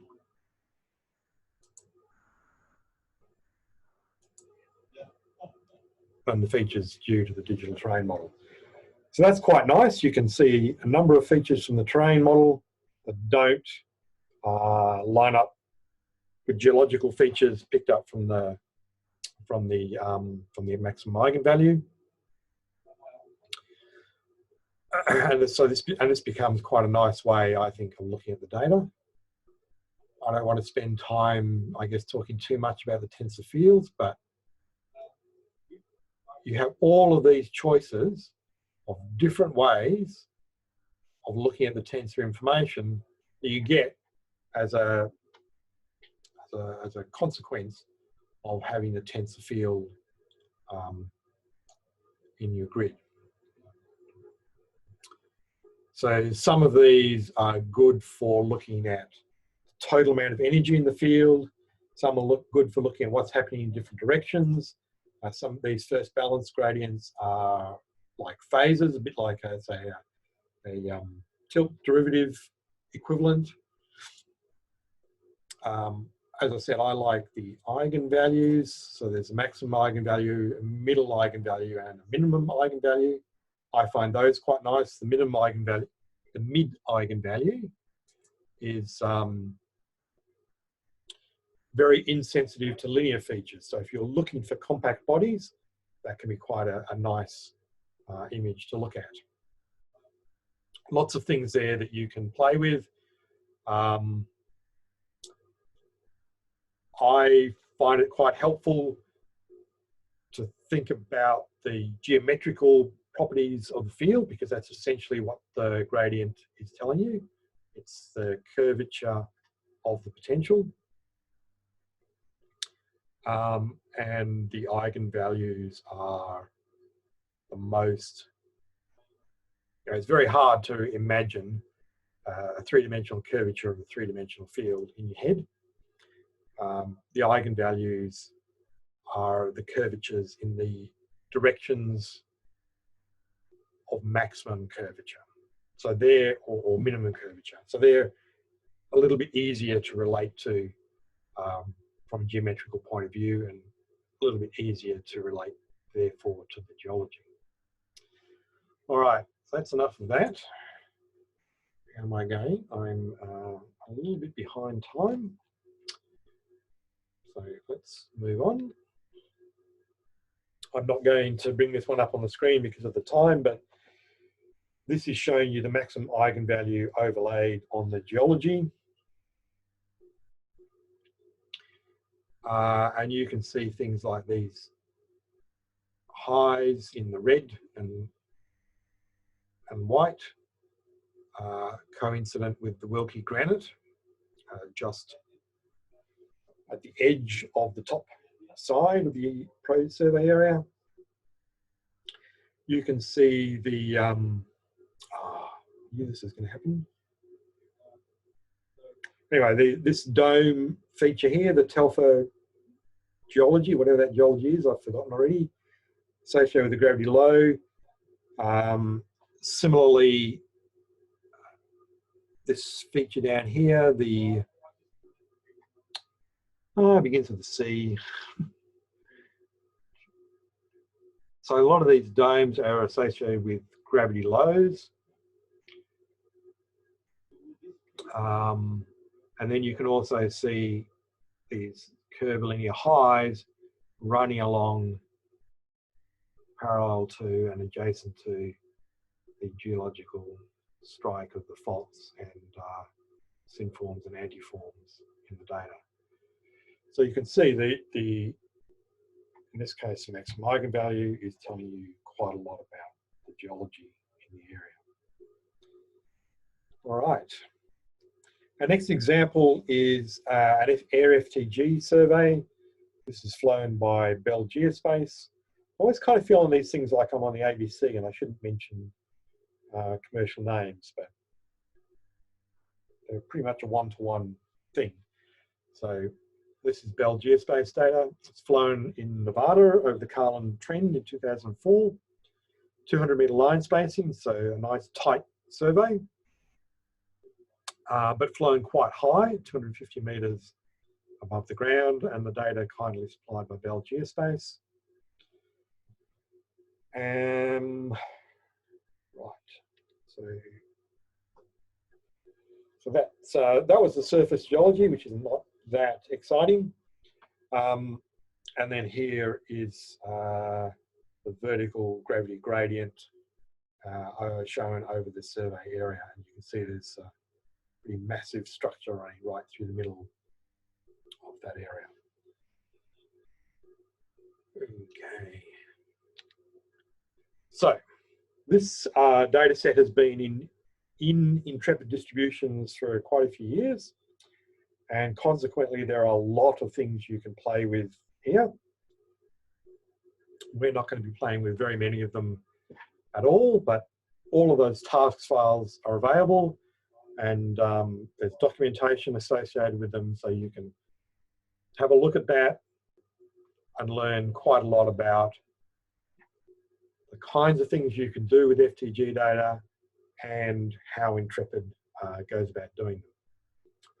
And the features due to the digital terrain model. So that's quite nice. You can see a number of features from the terrain model that don't line up with geological features picked up from the maximum eigenvalue. And so this becomes quite a nice way, I think, of looking at the data. I don't want to spend time, I guess, talking too much about the tensor fields, but you have all of these choices of different ways of looking at the tensor information that you get as a consequence of having the tensor field in your grid. So some of these are good for looking at the total amount of energy in the field. Some are good for looking at what's happening in different directions. Some of these first balance gradients are like phases, a bit like a tilt derivative equivalent. As I said, I like the eigenvalues. So there's a maximum eigenvalue, a middle eigenvalue, and a minimum eigenvalue. I find those quite nice. The minimum eigenvalue, the mid eigenvalue, is very insensitive to linear features. So if you're looking for compact bodies, that can be quite a nice image to look at. Lots of things there that you can play with. I find it quite helpful to think about the geometrical properties of the field, because that's essentially what the gradient is telling you. It's the curvature of the potential. And the eigenvalues are the most, you know, it's very hard to imagine a three-dimensional curvature of a three-dimensional field in your head. The eigenvalues are the curvatures in the directions of maximum curvature. So they're, or minimum curvature. So they're a little bit easier to relate to from a geometrical point of view, and a little bit easier to relate, therefore, to the geology. All right, so that's enough of that. How am I going? I'm a little bit behind time. So let's move on. I'm not going to bring this one up on the screen because of the time, but this is showing you the maximum eigenvalue overlaid on the geology. And you can see things like these highs in the red and white, coincident with the Wilkie granite, just at the edge of the top side of the pro survey area. You can see the, I knew this was going to happen. Anyway, this dome feature here, the Telfer geology, whatever that geology is, I've forgotten already, associated with the gravity low. Similarly, this feature down here, the, it begins with the C. So a lot of these domes are associated with gravity lows. And then you can also see these curvilinear highs running along parallel to and adjacent to the geological strike of the faults and synforms and antiforms in the data. So you can see in this case, the maximum eigenvalue is telling you quite a lot about the geology in the area. All right. Our next example is an air FTG survey. This is flown by Bell Geospace. I always kind of feel on these things like I'm on the ABC, and I shouldn't mention commercial names, but they're pretty much a one-to-one thing. So this is Bell geospace data. It's flown in Nevada over the Carlin Trend in 2004. 200-meter line spacing, so a nice tight survey, but flown quite high, 250 meters above the ground, and the data kindly supplied by Bell Geospace. And right, so that's that was the surface geology, which is not that exciting. And then here is the vertical gravity gradient shown over the survey area, and you can see there's a pretty massive structure running right through the middle of that area. Okay. So this data set has been in Intrepid distributions for quite a few years, and consequently there are a lot of things you can play with here. We're not going to be playing with very many of them at all, but all of those tasks files are available, and there's documentation associated with them, so you can have a look at that and learn quite a lot about the kinds of things you can do with FTG data and how Intrepid goes about doing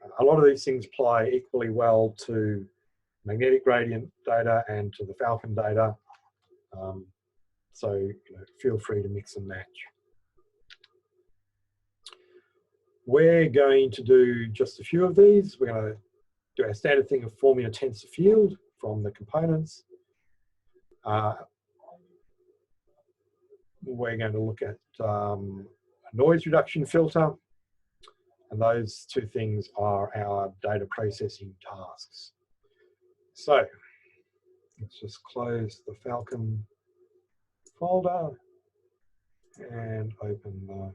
them. A lot of these things apply equally well to magnetic gradient data and to the Falcon data. So feel free to mix and match. We're going to do just a few of these. We're going to do our standard thing of forming a tensor field from the components. We're going to look at a noise reduction filter, and those two things are our data processing tasks. So let's just close the Falcon folder and open the...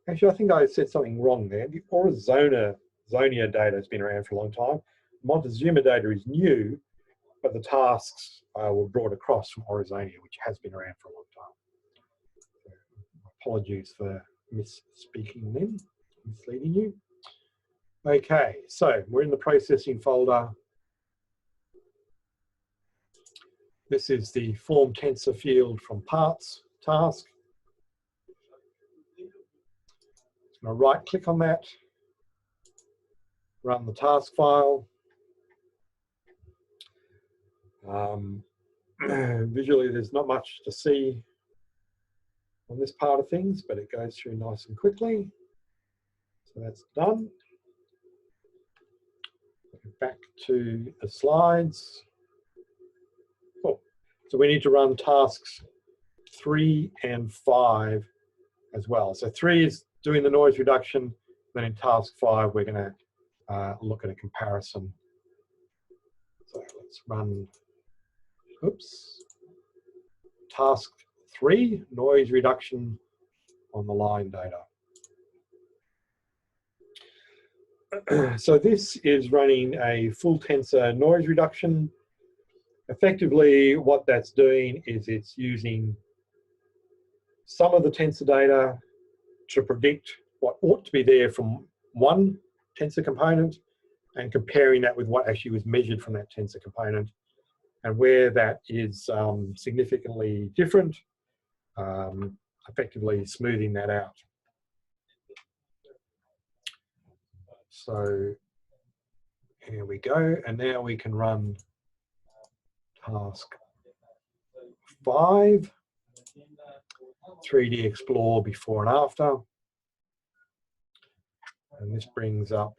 Actually, I think I said something wrong there. The Zonia data has been around for a long time. Montezuma data is new, but the tasks were brought across from Orizonia, which has been around for a long time. So, apologies for misspeaking then, misleading you. Okay, so we're in the processing folder. This is the form tensor field from parts task. I'm going to right click on that, run the task file. Visually, there's not much to see on this part of things, but it goes through nice and quickly. So that's done. Back to the slides. Cool. So we need to run tasks 3 and 5 as well. So 3 is doing the noise reduction. Then in task 5, we're going to look at a comparison. So let's run, oops, task 3, noise reduction on the line data. So this is running a full tensor noise reduction. Effectively, what that's doing is it's using some of the tensor data to predict what ought to be there from one tensor component and comparing that with what actually was measured from that tensor component, and where that is significantly different, effectively smoothing that out. So here we go, and now we can run task 5, 3D Explore before and after. And this brings up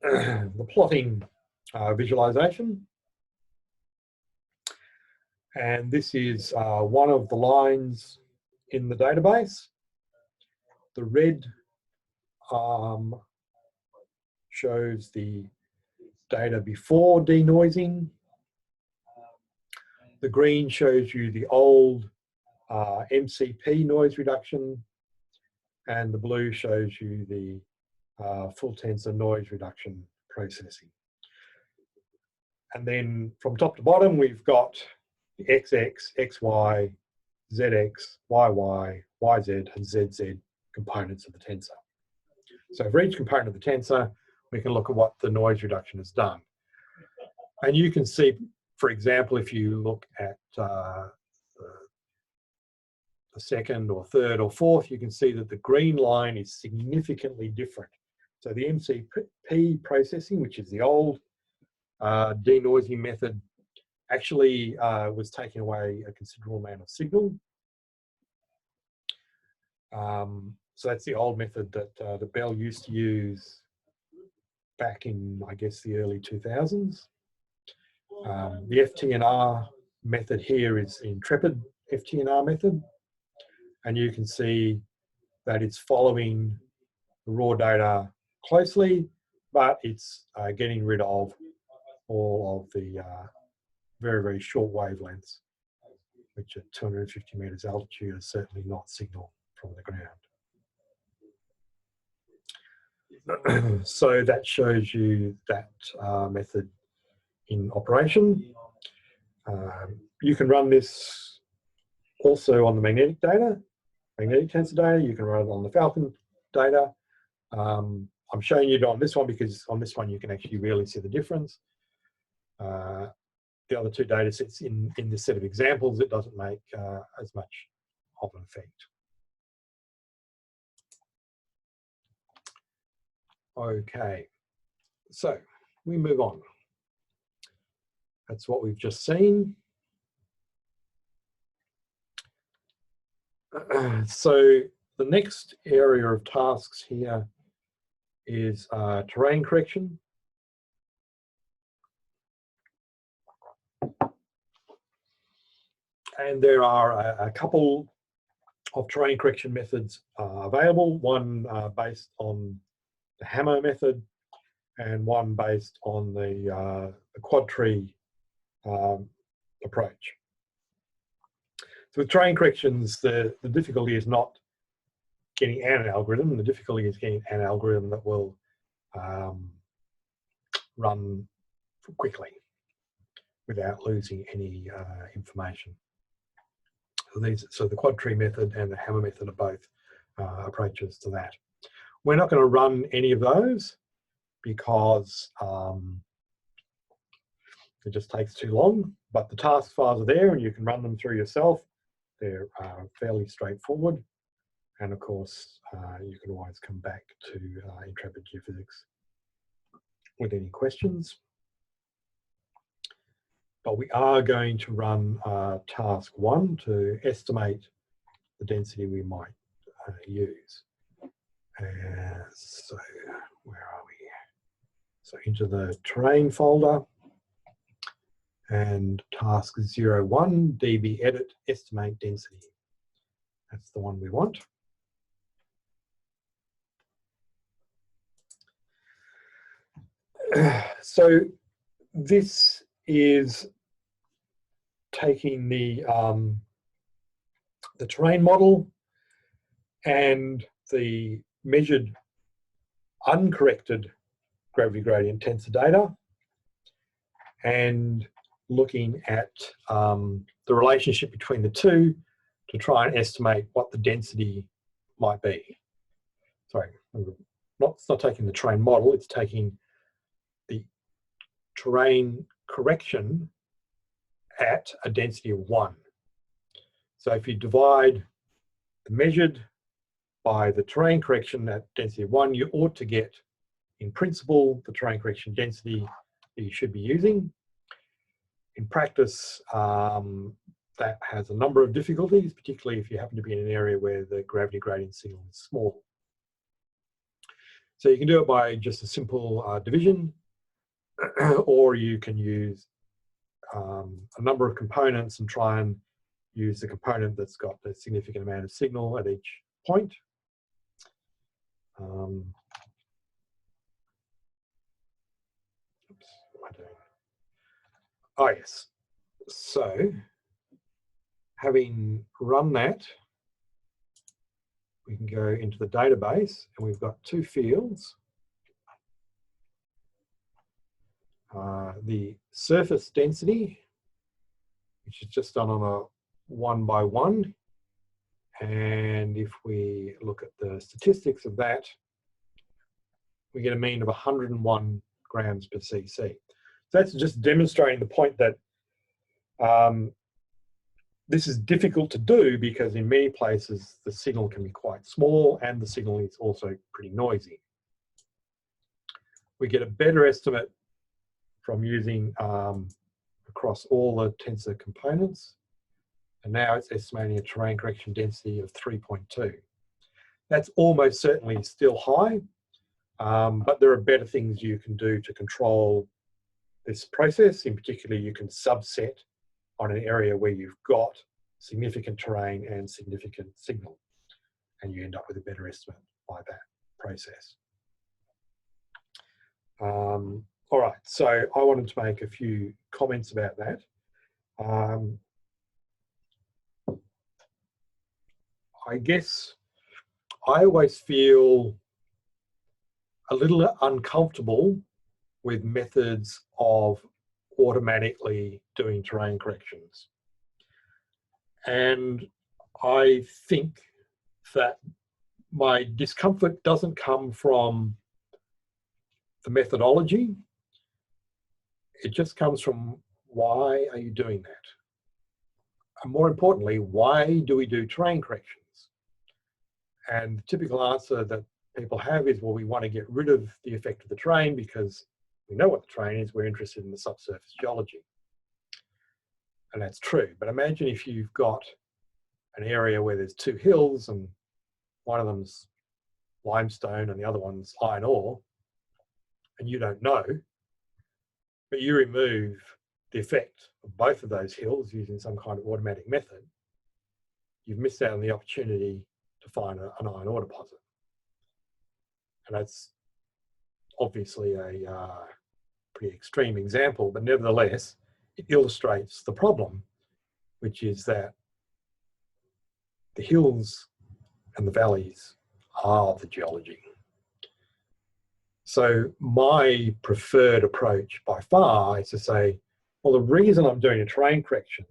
the plotting visualization. And this is one of the lines in the database. The red shows the data before denoising. The green shows you the old MCP noise reduction, and the blue shows you the full tensor noise reduction processing. And then from top to bottom, we've got the XX, XY, ZX, YY, YZ, and ZZ components of the tensor. So for each component of the tensor, we can look at what the noise reduction has done. And you can see, for example, if you look at the second or third or fourth, you can see that the green line is significantly different. So the MCP processing, which is the old denoising method, actually was taking away a considerable amount of signal. So that's the old method that the Bell used to use back in, I guess, the early 2000s. The FTNR method here is the Intrepid FTNR method. And you can see that it's following the raw data closely, but it's getting rid of all of the very, very short wavelengths, which at 250 meters altitude is certainly not signal from the ground. So that shows you that method in operation. You can run this also on the magnetic tensor data. You can run it on the Falcon data. I'm showing you on this one because on this one you can actually really see the difference. The other two data sets in this set of examples, it doesn't make as much of an effect. Okay, so we move on. That's what we've just seen. So the next area of tasks here is terrain correction. And there are a couple of terrain correction methods available, one based on the hammer method and one based on the quad tree approach. So with terrain corrections, the difficulty is not getting an algorithm. The difficulty is getting an algorithm that will run quickly without losing any information. So the quad tree method and the hammer method are both approaches to that. We're not going to run any of those because it just takes too long, but the task files are there and you can run them through yourself. They're fairly straightforward. And of course, you can always come back to Intrepid Geophysics with any questions. But we are going to run task 1 to estimate the density we might use. So where are we? So into the terrain folder and task 01, dB edit, estimate density. That's the one we want. So this is taking the terrain model and the measured uncorrected gravity gradient tensor data and looking at the relationship between the two to try and estimate what the density might be. Sorry, it's not taking the terrain model, it's taking the terrain correction at a density of 1. So if you divide the measured by the terrain correction at density of 1, you ought to get, in principle, the terrain correction density that you should be using. In practice, that has a number of difficulties, particularly if you happen to be in an area where the gravity gradient signal is small. So you can do it by just a simple division, or you can use a number of components and try and use the component that's got a significant amount of signal at each point. Oops, what am I doing? Oh yes, so having run that, we can go into the database and we've got two fields. The surface density, which is just done on a 1 by 1 And if we look at the statistics of that, we get a mean of 101 grams per cc. So that's just demonstrating the point that this is difficult to do because in many places the signal can be quite small and the signal is also pretty noisy. We get a better estimate from using across all the tensor components. And now it's estimating a terrain correction density of 3.2. That's almost certainly still high, but there are better things you can do to control this process. In particular, you can subset on an area where you've got significant terrain and significant signal, and you end up with a better estimate by that process. All right, so I wanted to make a few comments about that. I guess I always feel a little uncomfortable with methods of automatically doing terrain corrections. And I think that my discomfort doesn't come from the methodology. It just comes from, why are you doing that? And more importantly, why do we do terrain corrections? And the typical answer that people have is, well, we want to get rid of the effect of the terrain because we know what the terrain is, we're interested in the subsurface geology. And that's true. But imagine if you've got an area where there's two hills and one of them's limestone and the other one's iron ore, and you don't know, but you remove the effect of both of those hills using some kind of automatic method, you've missed out on the opportunity to find an iron ore deposit. And that's obviously a pretty extreme example, but nevertheless, it illustrates the problem, which is that the hills and the valleys are the geology. So my preferred approach by far is to say, well, the reason I'm doing a terrain correction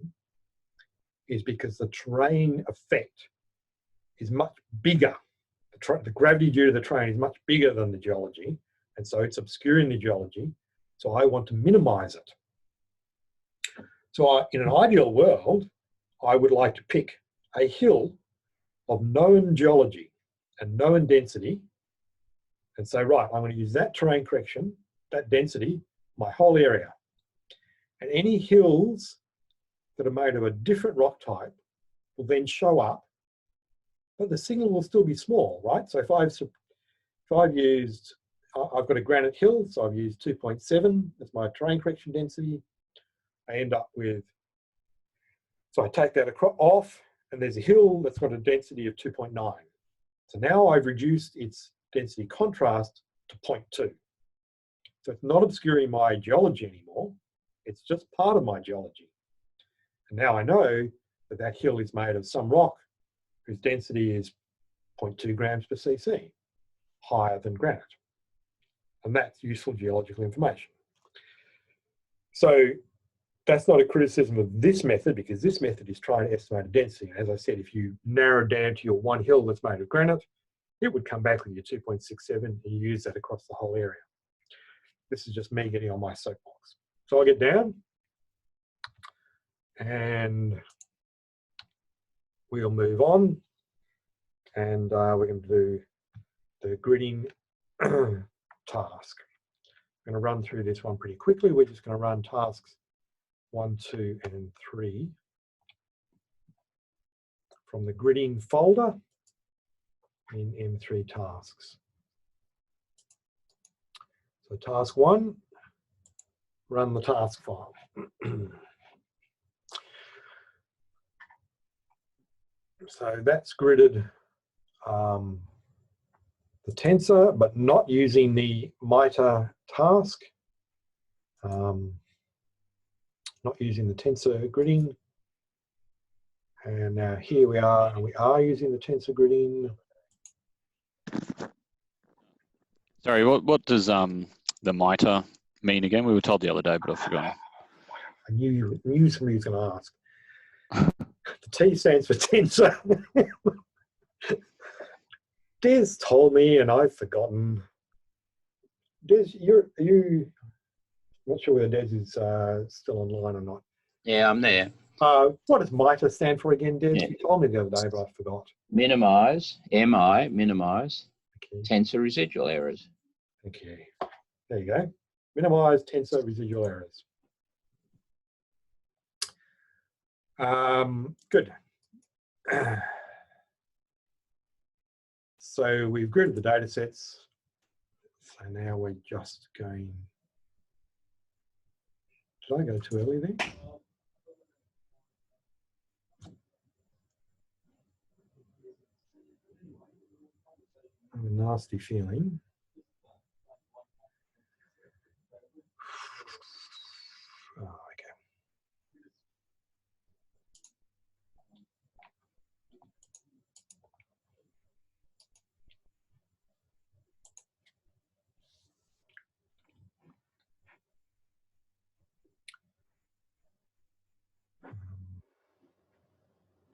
is because the terrain effect is much bigger. The gravity due to the terrain is much bigger than the geology, and so it's obscuring the geology. So I want to minimize it. So in an ideal world, I would like to pick a hill of known geology and known density and say, right, I'm going to use that terrain correction, that density, my whole area. And any hills that are made of a different rock type will then show up, but the signal will still be small, right? So if I've used, I've got a granite hill, so I've used 2.7 as my terrain correction density. I end up with, so I take that off, and there's a hill that's got a density of 2.9. So now I've reduced its density contrast to 0.2. So it's not obscuring my geology anymore. It's just part of my geology. And now I know that that hill is made of some rock whose density is 0.2 grams per cc, higher than granite. And that's useful geological information. So that's not a criticism of this method, because this method is trying to estimate a density. As I said, if you narrow down to your one hill that's made of granite, it would come back with your 2.67 and you use that across the whole area. This is just me getting on my soapbox. So I'll get down and we'll move on, and we're going to do the gridding task. I'm going to run through this one pretty quickly. We're just going to run tasks 1, 2, and 3 from the gridding folder in M3 tasks. So task 1, run the task file. So that's gridded the tensor, but not using the MITRE task, not using the tensor gridding. And now here we are, and we are using the tensor gridding. Sorry, what does the MITRE mean again? We were told the other day, but I've forgotten. I knew somebody was going to ask. The T stands for tensor. Des told me and I've forgotten. Des, you not sure whether Des is still online or not. Yeah, I'm there. What does MITRE stand for again, Des? Yeah. You told me the other day, but I forgot. Minimize, MI, minimize Okay. tensor residual errors. Okay. There you go. Minimize tensor residual errors. Good. So we've gridded the data sets. So now we're just going. Did I go too early there? I have a nasty feeling. Oh, okay.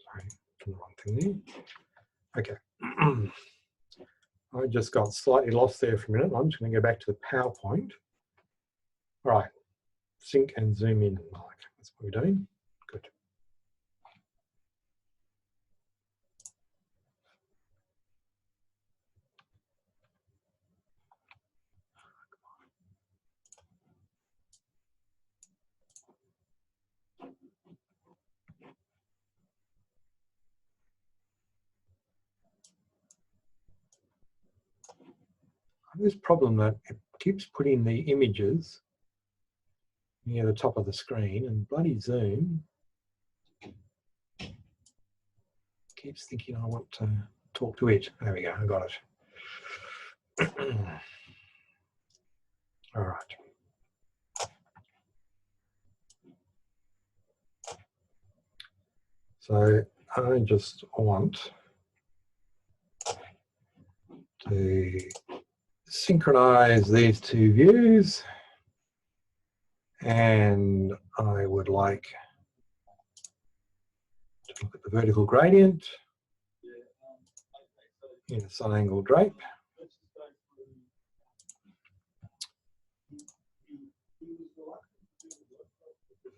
Sorry, the wrong thing there. Okay. I just got slightly lost there for a minute. I'm just going to go back to the PowerPoint. All right. Sync and zoom in. That's what we're doing. Good. I have this problem that it keeps putting the images near the top of the screen, and bloody Zoom keeps thinking I want to talk to it. There we go, I got it. All right. So I just want to synchronize these two views, and I would like to look at the vertical gradient in a sun angle drape.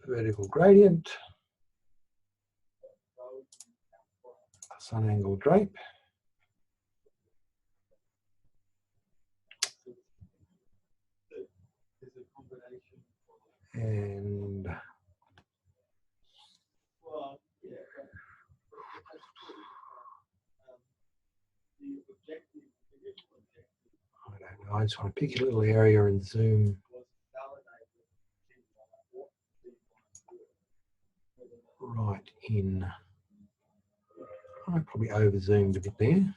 Vertical gradient, sun angle drape. And I don't know, I just want to pick a little area and zoom. Right in. I probably over zoomed a bit there.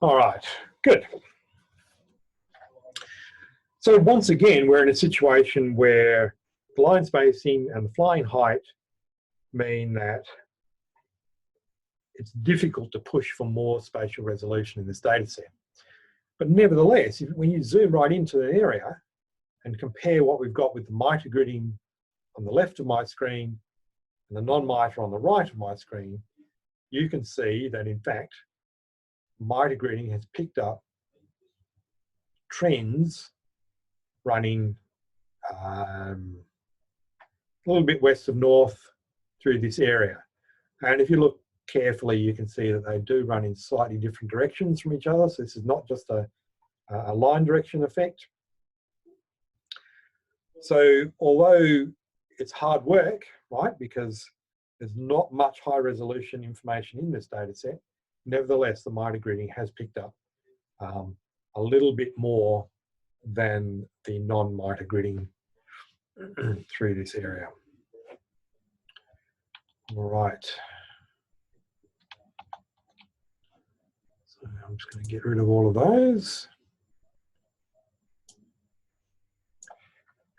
All right, good. So once again, we're in a situation where the line spacing and the flying height mean that it's difficult to push for more spatial resolution in this data set. But nevertheless, when you zoom right into an area and compare what we've got with the MITRE gridding on the left of my screen and the non-MITRE on the right of my screen, you can see that in fact, MITRE gridding has picked up trends running a little bit west of north through this area. And if you look carefully, you can see that they do run in slightly different directions from each other. So this is not just a line direction effect. So although it's hard work, right, because there's not much high resolution information in this data set, nevertheless, the MITRE gridding has picked up a little bit more than the non-MITRE gridding through this area. All right. So I'm just going to get rid of all of those.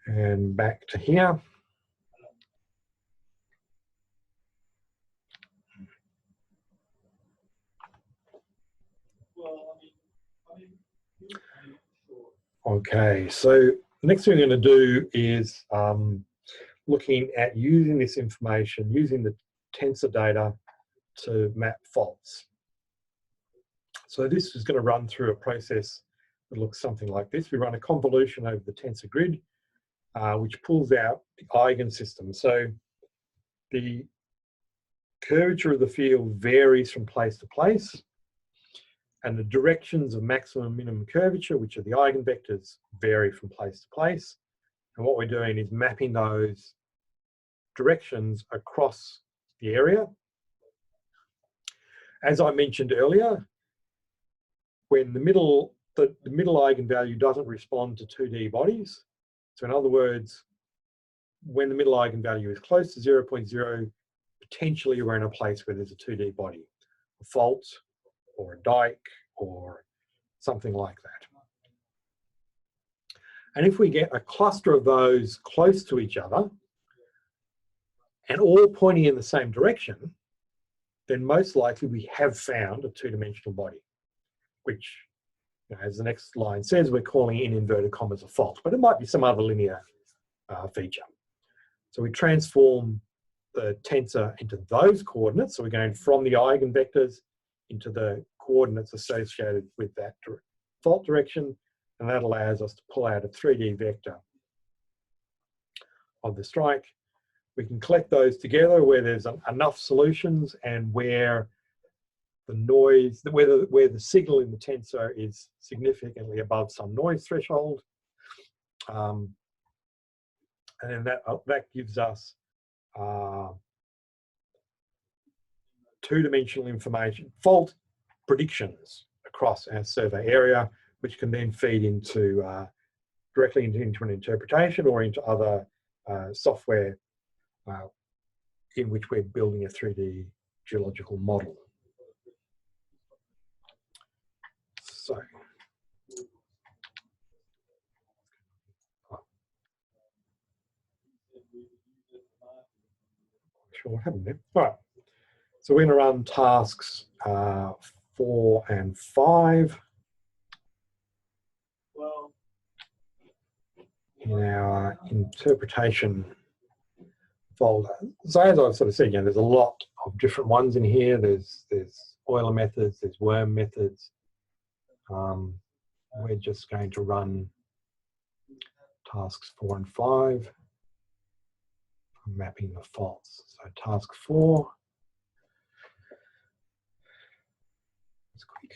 And back to here. Okay, so the next thing we're going to do is looking at using this information, using the tensor data to map faults. So this is going to run through a process that looks something like this. We run a convolution over the tensor grid, which pulls out the eigensystem. So the curvature of the field varies from place to place, and the directions of maximum and minimum curvature, which are the eigenvectors, vary from place to place. And what we're doing is mapping those directions across the area. As I mentioned earlier, when the middle eigenvalue doesn't respond to 2D bodies, so in other words, when the middle eigenvalue is close to 0.0, potentially we're in a place where there's a 2D body, a fault or a dike or something like that. And if we get a cluster of those close to each other and all pointing in the same direction, then most likely we have found a two-dimensional body, which, as the next line says, we're calling in inverted commas a fault, but it might be some other linear feature. So we transform the tensor into those coordinates. So we're going from the eigenvectors into the coordinates associated with that fault direction, and that allows us to pull out a 3D vector of the strike. We can collect those together where there's enough solutions and where the noise, where the signal in the tensor is significantly above some noise threshold. And then that gives us two-dimensional information, fault predictions across our survey area, which can then feed into directly into an interpretation or into other software in which we're building a 3D geological model. So, sure what happened there. All right, so we're going to run tasks 4 and 5 in our interpretation folder. So as I've sort of said, there's a lot of different ones in here. There's Euler methods, there's worm methods. We're just going to run tasks 4 and 5 for mapping the faults. So task 4. That's quick.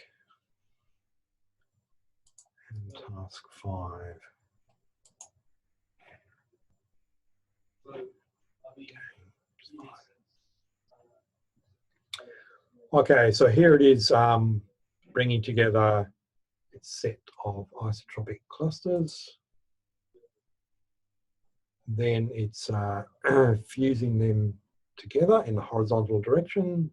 And task 5. Okay, so here it is, bringing together its set of isotropic clusters. Then it's fusing them together in the horizontal direction.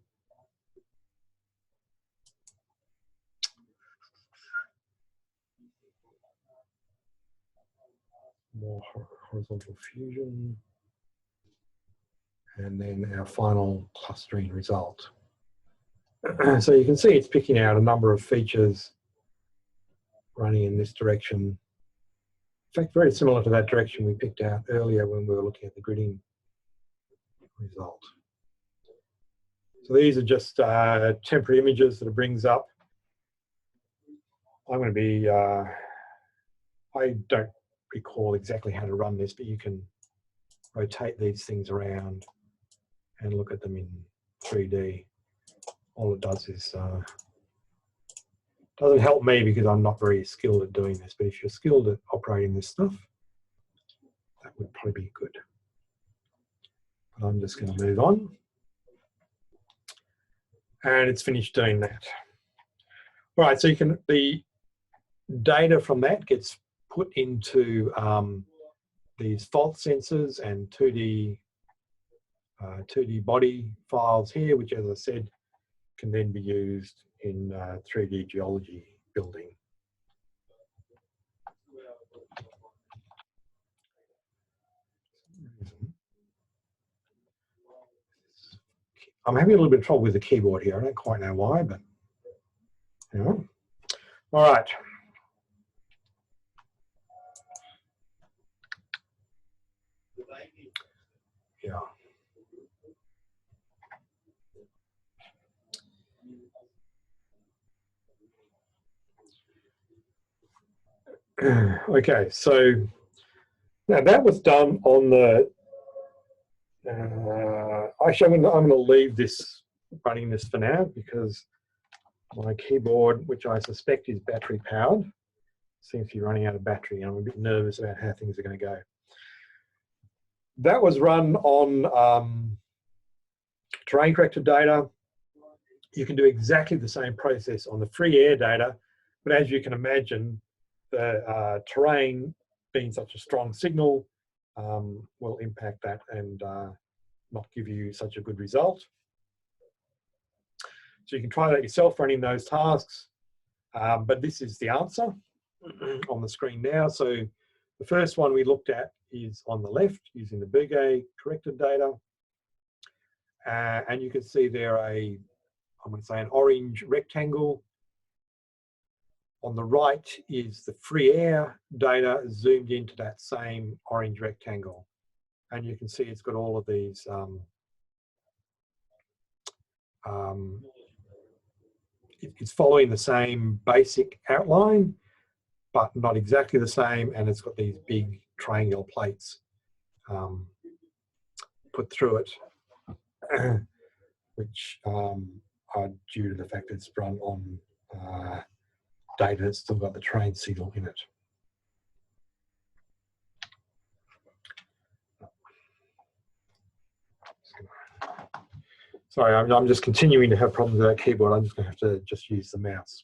More horizontal fusion. And then our final clustering result. So you can see it's picking out a number of features running in this direction. In fact, very similar to that direction we picked out earlier when we were looking at the gridding result. So these are just temporary images that it brings up. I'm going to be, I don't recall exactly how to run this, but you can rotate these things around and look at them in 3D. All it does is, doesn't help me because I'm not very skilled at doing this, but if you're skilled at operating this stuff, that would probably be good. But I'm just going to move on. And it's finished doing that. All right, so you can, the data from that gets put into these fault sensors and 2D body files here, which, as I said, can then be used in 3D geology building. I'm having a little bit of trouble with the keyboard here. I don't quite know why, but you know. All right. Okay, so now that was done on the, actually I'm going to leave this, running this for now, because my keyboard, which I suspect is battery powered, seems to be running out of battery, and I'm a bit nervous about how things are going to go. That was run on terrain corrected data. You can do exactly the same process on the free air data, but as you can imagine, the terrain being such a strong signal will impact that and not give you such a good result. So you can try that yourself running those tasks, but this is the answer on the screen now. So the first one we looked at is on the left using the Berge corrected data. And you can see there I'm going to say an orange rectangle. On the right is the free air data zoomed into that same orange rectangle. And you can see it's got all of these it's following the same basic outline, but not exactly the same, and it's got these big triangular plates put through it, which are due to the fact that it's run on data that's still got the train signal in it. Sorry, I'm just continuing to have problems with that keyboard. I'm just going to have to just use the mouse.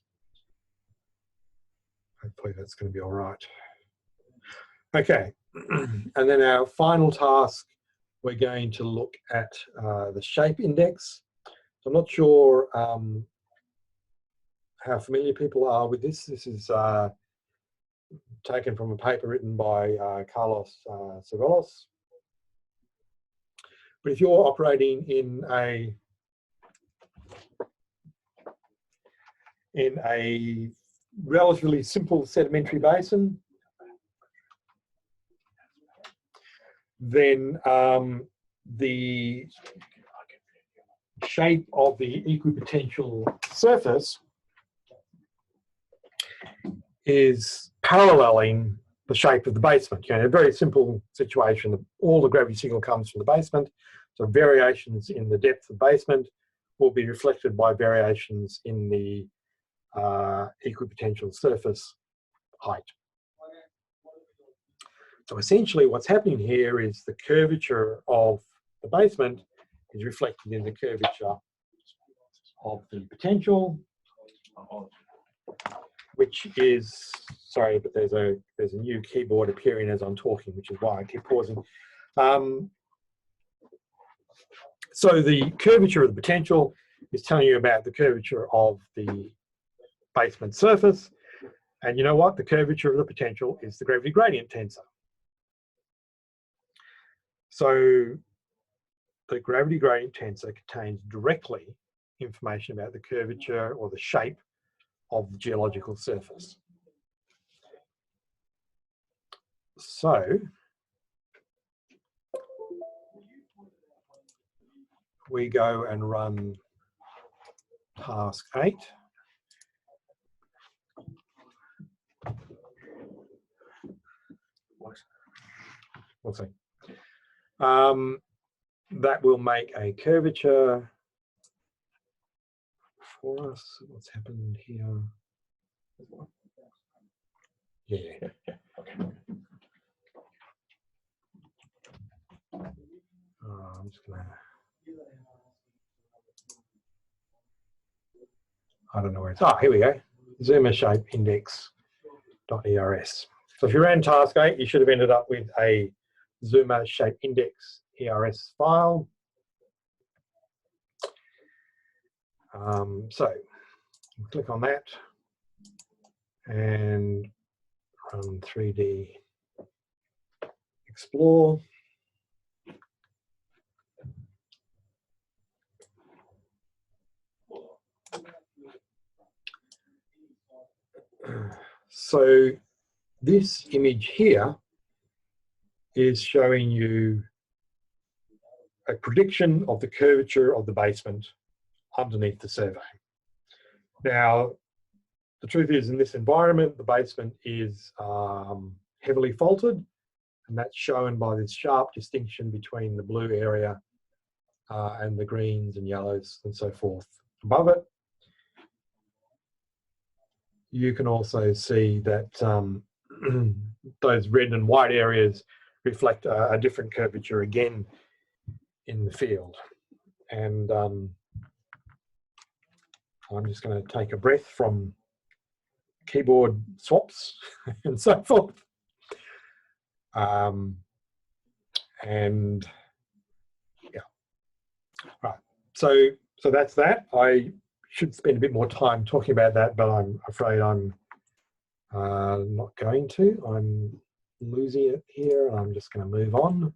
Hopefully that's going to be all right. Okay, and then our final task, we're going to look at the shape index. So I'm not sure how familiar people are with this. This is taken from a paper written by Carlos Ceballos. But if you're operating in a relatively simple sedimentary basin, then the shape of the equipotential surface is paralleling the shape of the basement. You know, a very simple situation. All the gravity signal comes from the basement, so variations in the depth of the basement will be reflected by variations in the equipotential surface height. So essentially what's happening here is the curvature of the basement is reflected in the curvature of the potential, which is, sorry, but there's a new keyboard appearing as I'm talking, which is why I keep pausing. So the curvature of the potential is telling you about the curvature of the basement surface. And you know what? The curvature of the potential is the gravity gradient tensor. So the gravity gradient tensor contains directly information about the curvature or the shape of the geological surface. So we go and run task 8. We'll see. That will make a curvature for us. What's happened here? Yeah. I'm just gonna. I don't know where it's. Ah, here we go. Zoomer shape index.ers. So if you ran task 8, you should have ended up with a Zoomer shape index ERS file. So click on that and run 3D Explore. So this image here is showing you a prediction of the curvature of the basement underneath the survey. Now, the truth is, in this environment, the basement is heavily faulted, and that's shown by this sharp distinction between the blue area and the greens and yellows and so forth above it. You can also see that those red and white areas reflect a different curvature again in the field. And I'm just going to take a breath from keyboard swaps and so forth. And yeah, right. So that's that. I should spend a bit more time talking about that, but I'm afraid I'm not going to. I'm losing it here, and I'm just going to move on.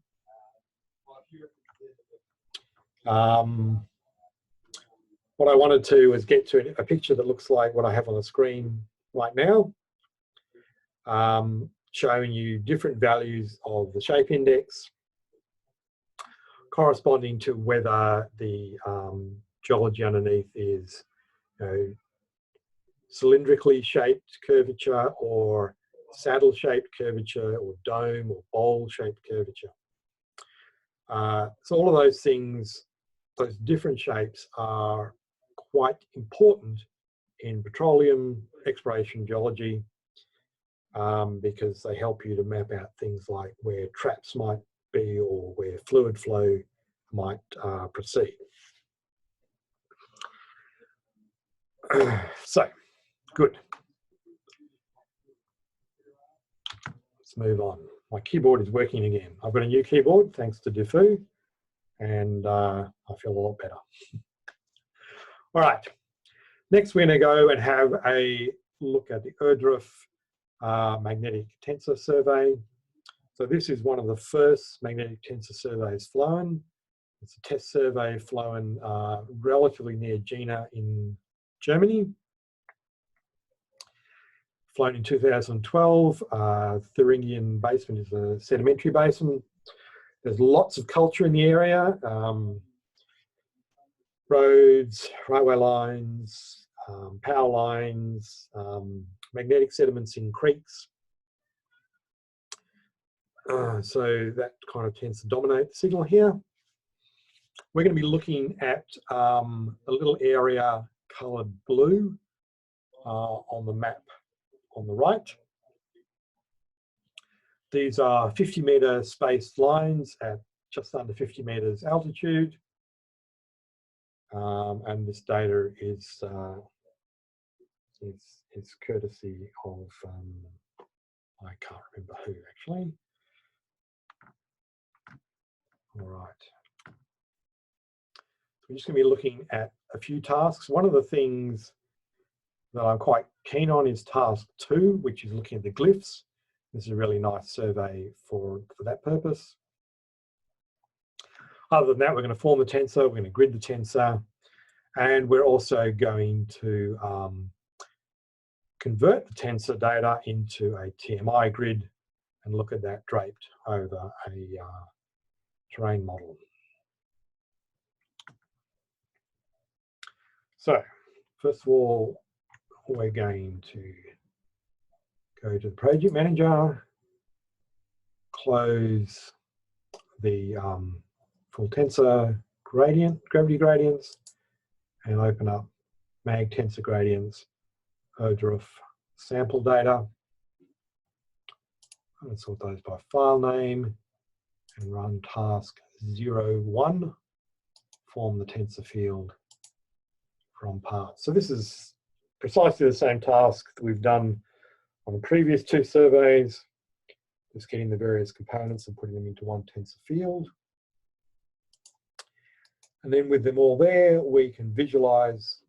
What I wanted to was get to a picture that looks like what I have on the screen right now, showing you different values of the shape index corresponding to whether the geology underneath is, you know, cylindrically shaped curvature or saddle shaped curvature or dome or bowl shaped curvature. So all of those things, those different shapes are quite important in petroleum exploration geology because they help you to map out things like where traps might be or where fluid flow might proceed. So, good. Let's move on. My keyboard is working again. I've got a new keyboard thanks to Diffoo, and I feel a lot better. All right. Next, we're going to go and have a look at the Ohrdruf magnetic tensor survey. So this is one of the first magnetic tensor surveys flown. It's a test survey flown relatively near Jena in Germany. Flown in 2012. Thuringian Basin is a sedimentary basin. There's lots of culture in the area. Roads, railway lines, power lines, magnetic sediments in creeks. So that kind of tends to dominate the signal here. We're going to be looking at a little area coloured blue on the map on the right. These are 50-metre spaced lines at just under 50 metres altitude. And this data is courtesy of, I can't remember who actually. All right. We're just going to be looking at a few tasks. One of the things that I'm quite keen on is task 2, which is looking at the glyphs. This is a really nice survey for that purpose. Other than that, we're going to form the tensor, we're going to grid the tensor, and we're also going to convert the tensor data into a TMI grid and look at that draped over a terrain model. So, first of all, we're going to go to the project manager, close the full tensor gravity gradients, and open up mag tensor gradients, Ohrdruf sample data. I'm going to sort those by file name and run task 01, form the tensor field from parts. So this is precisely the same task that we've done on the previous 2 surveys, just getting the various components and putting them into one tensor field. And then with them all there, we can visualize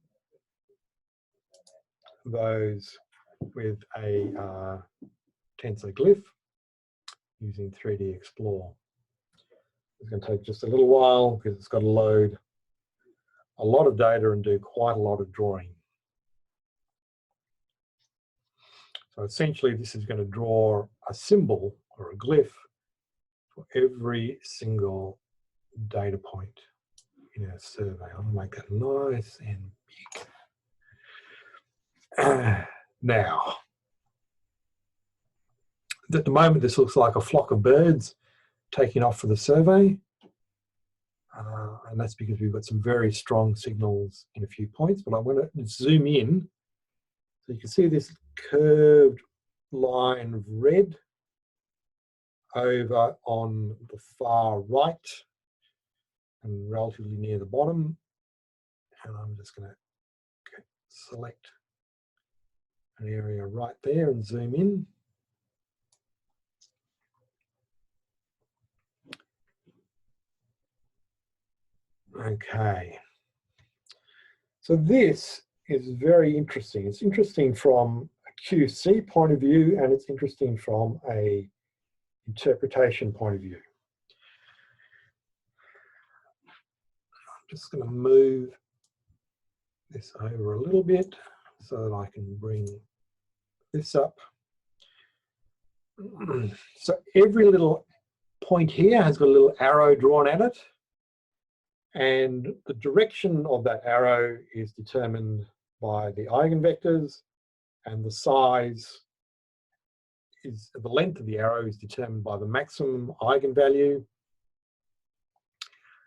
those with a tensor glyph using 3D Explore. It's going to take just a little while because it's got to load a lot of data and do quite a lot of drawing. So essentially, this is going to draw a symbol or a glyph for every single data point in our survey. I'm going to make that nice and big. Now, at the moment, this looks like a flock of birds taking off for the survey. And that's because we've got some very strong signals in a few points, but I want to zoom in so you can see this curved line of red over on the far right and relatively near the bottom. And I'm just going to select an area right there and zoom in. Okay, so this is very interesting. It's interesting from a QC point of view, and it's interesting from a interpretation point of view. I'm just going to move this over a little bit so that I can bring this up. So every little point here has got a little arrow drawn at it. And the direction of that arrow is determined by the eigenvectors, and the size is, the length of the arrow is determined by the maximum eigenvalue,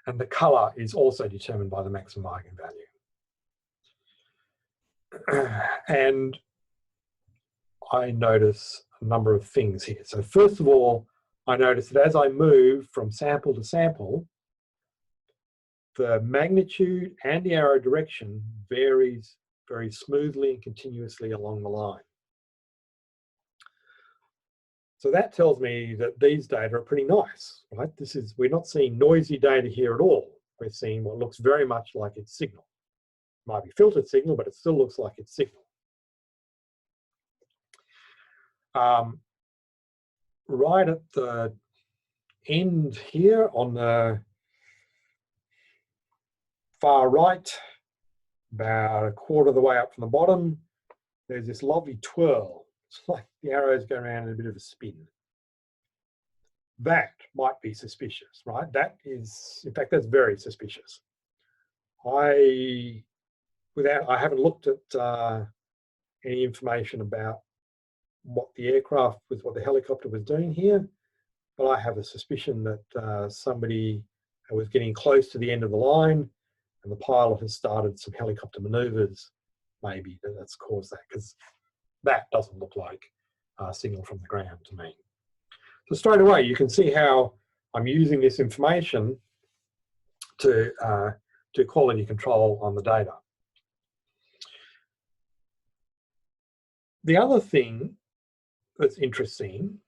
and the color is also determined by the maximum eigenvalue. And I notice a number of things here. So first of all, I notice that as I move from sample to sample, the magnitude and the arrow direction varies very smoothly and continuously along the line. So that tells me that these data are pretty nice, right? We're not seeing noisy data here at all. We're seeing what looks very much like its signal. It might be filtered signal, but it still looks like its signal. Right at the end here on the far right, about a quarter of the way up from the bottom, there's this lovely twirl. It's like the arrows go around in a bit of a spin. That might be suspicious, right? That is, in fact, that's very suspicious. I haven't looked at any information about what the aircraft was, what the helicopter was doing here, but I have a suspicion that somebody was getting close to the end of the line, and the pilot has started some helicopter maneuvers. Maybe that's caused that, because that doesn't look like a signal from the ground to me. So straight away, you can see how I'm using this information to quality control on the data. The other thing that's interesting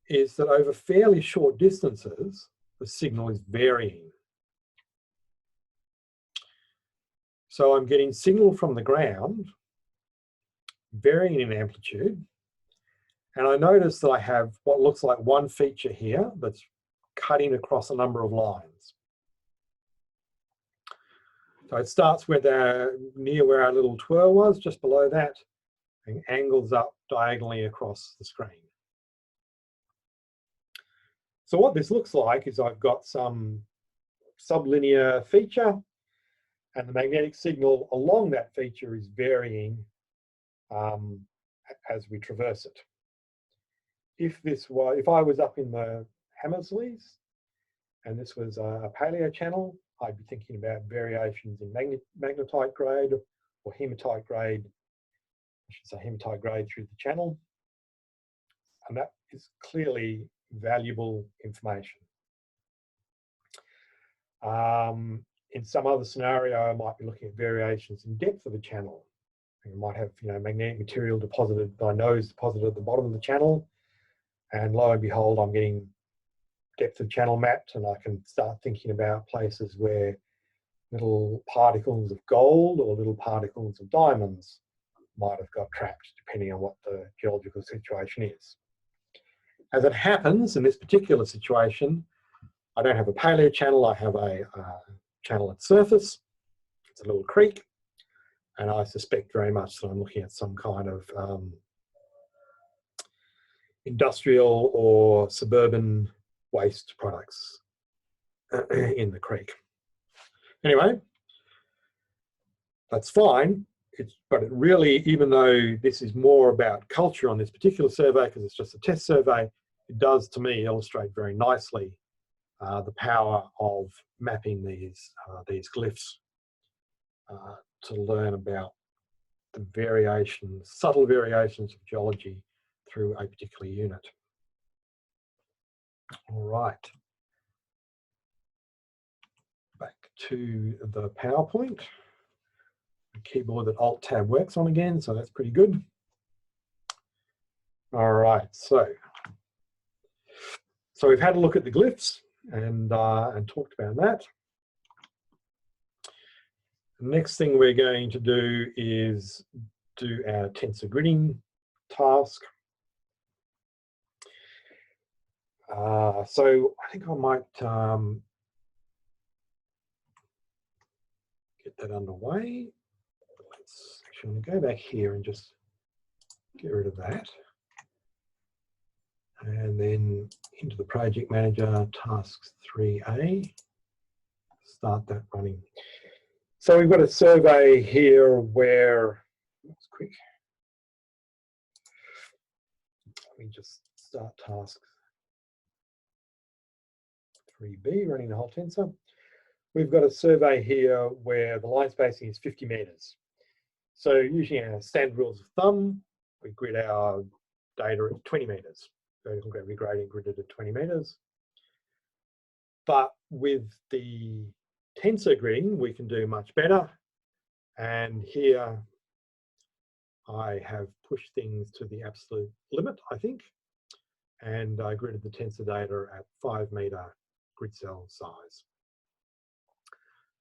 is that over fairly short distances, the signal is varying. So I'm getting signal from the ground, varying in amplitude, and I notice that I have what looks like one feature here that's cutting across a number of lines. So it starts near where our little twirl was, just below that, and angles up diagonally across the screen. So what this looks like is I've got some sublinear feature, and the magnetic signal along that feature is varying as we traverse it. If I was up in the Hammersleys and this was a paleo channel, I'd be thinking about variations in magnetite grade or hematite grade. I should say hematite grade through the channel. And that is clearly valuable information. In some other scenario, I might be looking at variations in depth of a channel. You might have, magnetic material deposited that I know is deposited at the bottom of the channel, and lo and behold, I'm getting depth of channel mapped, and I can start thinking about places where little particles of gold or little particles of diamonds might have got trapped, depending on what the geological situation is. As it happens, in this particular situation, I don't have a paleo channel, I have a channel at surface. It's a little creek, and I suspect very much that I'm looking at some kind of industrial or suburban waste products in the creek. Anyway, that's fine. but it really, even though this is more about culture on this particular survey, because it's just a test survey, it does, to me, illustrate very nicely the power of mapping these glyphs to learn about the variations, subtle variations of geology through a particular unit. All right. Back to the PowerPoint. The keyboard that Alt-Tab works on again, so that's pretty good. All right, so we've had a look at the glyphs and talked about that. The next thing we're going to do is do our tensor gridding task. So I think I might get that underway. Let's actually go back here and just get rid of that. And then into the project manager, tasks 3A, start that running. So we've got a survey here where, that's quick. Let me just start task 3B, running the whole tensor. We've got a survey here where the line spacing is 50 meters. So using our standard rules of thumb, we grid our data at 20 meters. Vertical gravity gradient gridded at 20 meters. But with the tensor gridding, we can do much better. And here I have pushed things to the absolute limit, I think, and I gridded the tensor data at 5 meter grid cell size.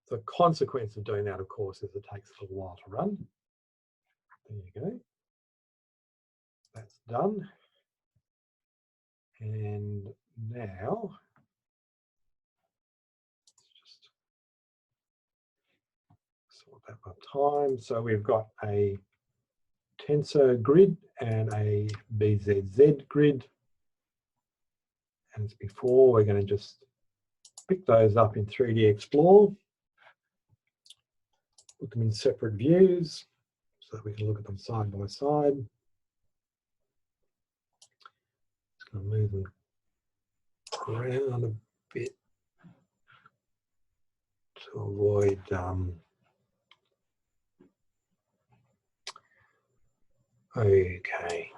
The consequence of doing that, of course, is it takes a little while to run. There you go. That's done. And now, let's just sort that by time. So we've got a tensor grid and a BZZ grid. And as before, we're going to just pick those up in 3D Explorer, put them in separate views so that we can look at them side by side. Just going to move them around a bit to avoid okay.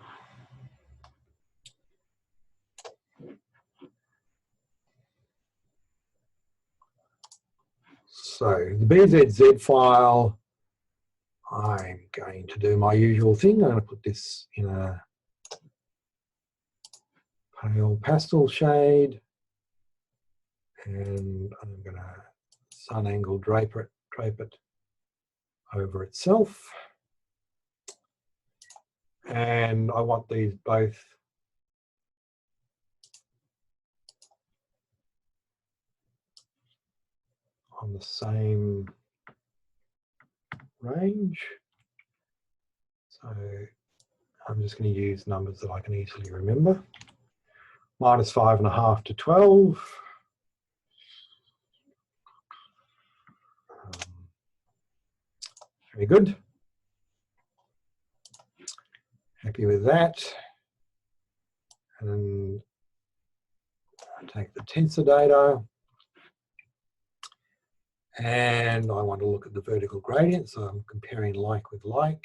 So the BZZ file, I'm going to do my usual thing. I'm going to put this in a pale pastel shade, and I'm going to sun angle drape it over itself. And I want these both on the same range. So I'm just going to use numbers that I can easily remember. -5.5 to 12. Very good. Happy with that. And I take the tensor data. And I want to look at the vertical gradient. So I'm comparing like with like.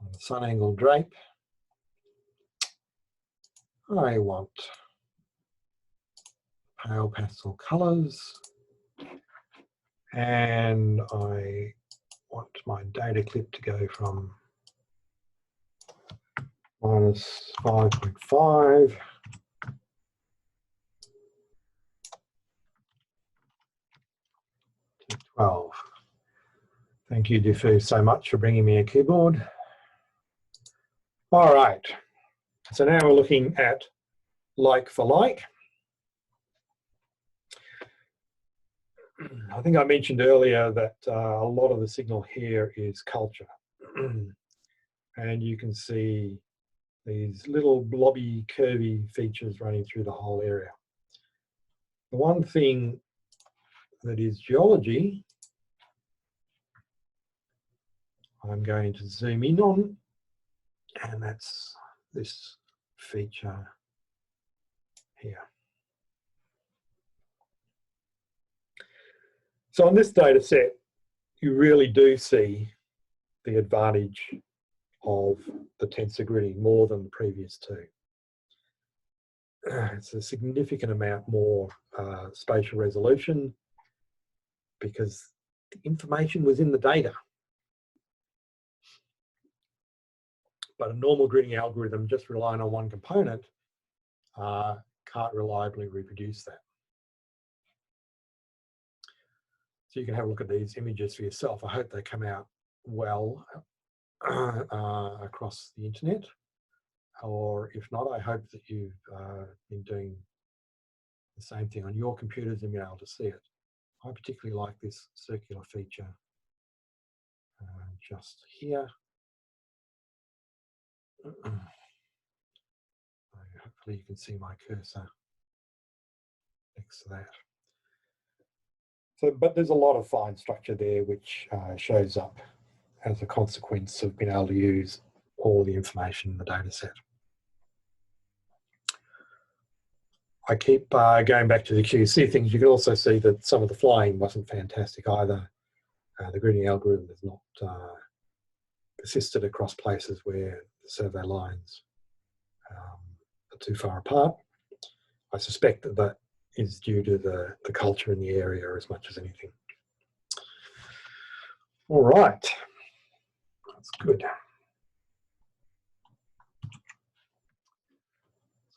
On the sun angle drape, I want pale pastel colors. And I want my data clip to go from -5.5 to 12. Thank you, Diffu, so much for bringing me a keyboard. All right, so now we're looking at like for like. I think I mentioned earlier that a lot of the signal here is culture. And you can see these little blobby, curvy features running through the whole area. The one thing that is geology I'm going to zoom in on, and that's this feature here. So on this data set, you really do see the advantage of the tensor gridding more than the previous two. It's a significant amount more spatial resolution because the information was in the data. But a normal gridding algorithm just relying on one component can't reliably reproduce that. So you can have a look at these images for yourself. I hope they come out well across the internet. Or if not, I hope that you've been doing the same thing on your computers and been able to see it. I particularly like this circular feature just here. Hopefully you can see my cursor next to that. So, but there's a lot of fine structure there which shows up as a consequence of being able to use all the information in the data set. I keep going back to the QC things. You can also see that some of the flying wasn't fantastic either. The gridding algorithm has not persisted across places where the survey lines are too far apart. I suspect that that is due to the culture in the area as much as anything. All right, that's good.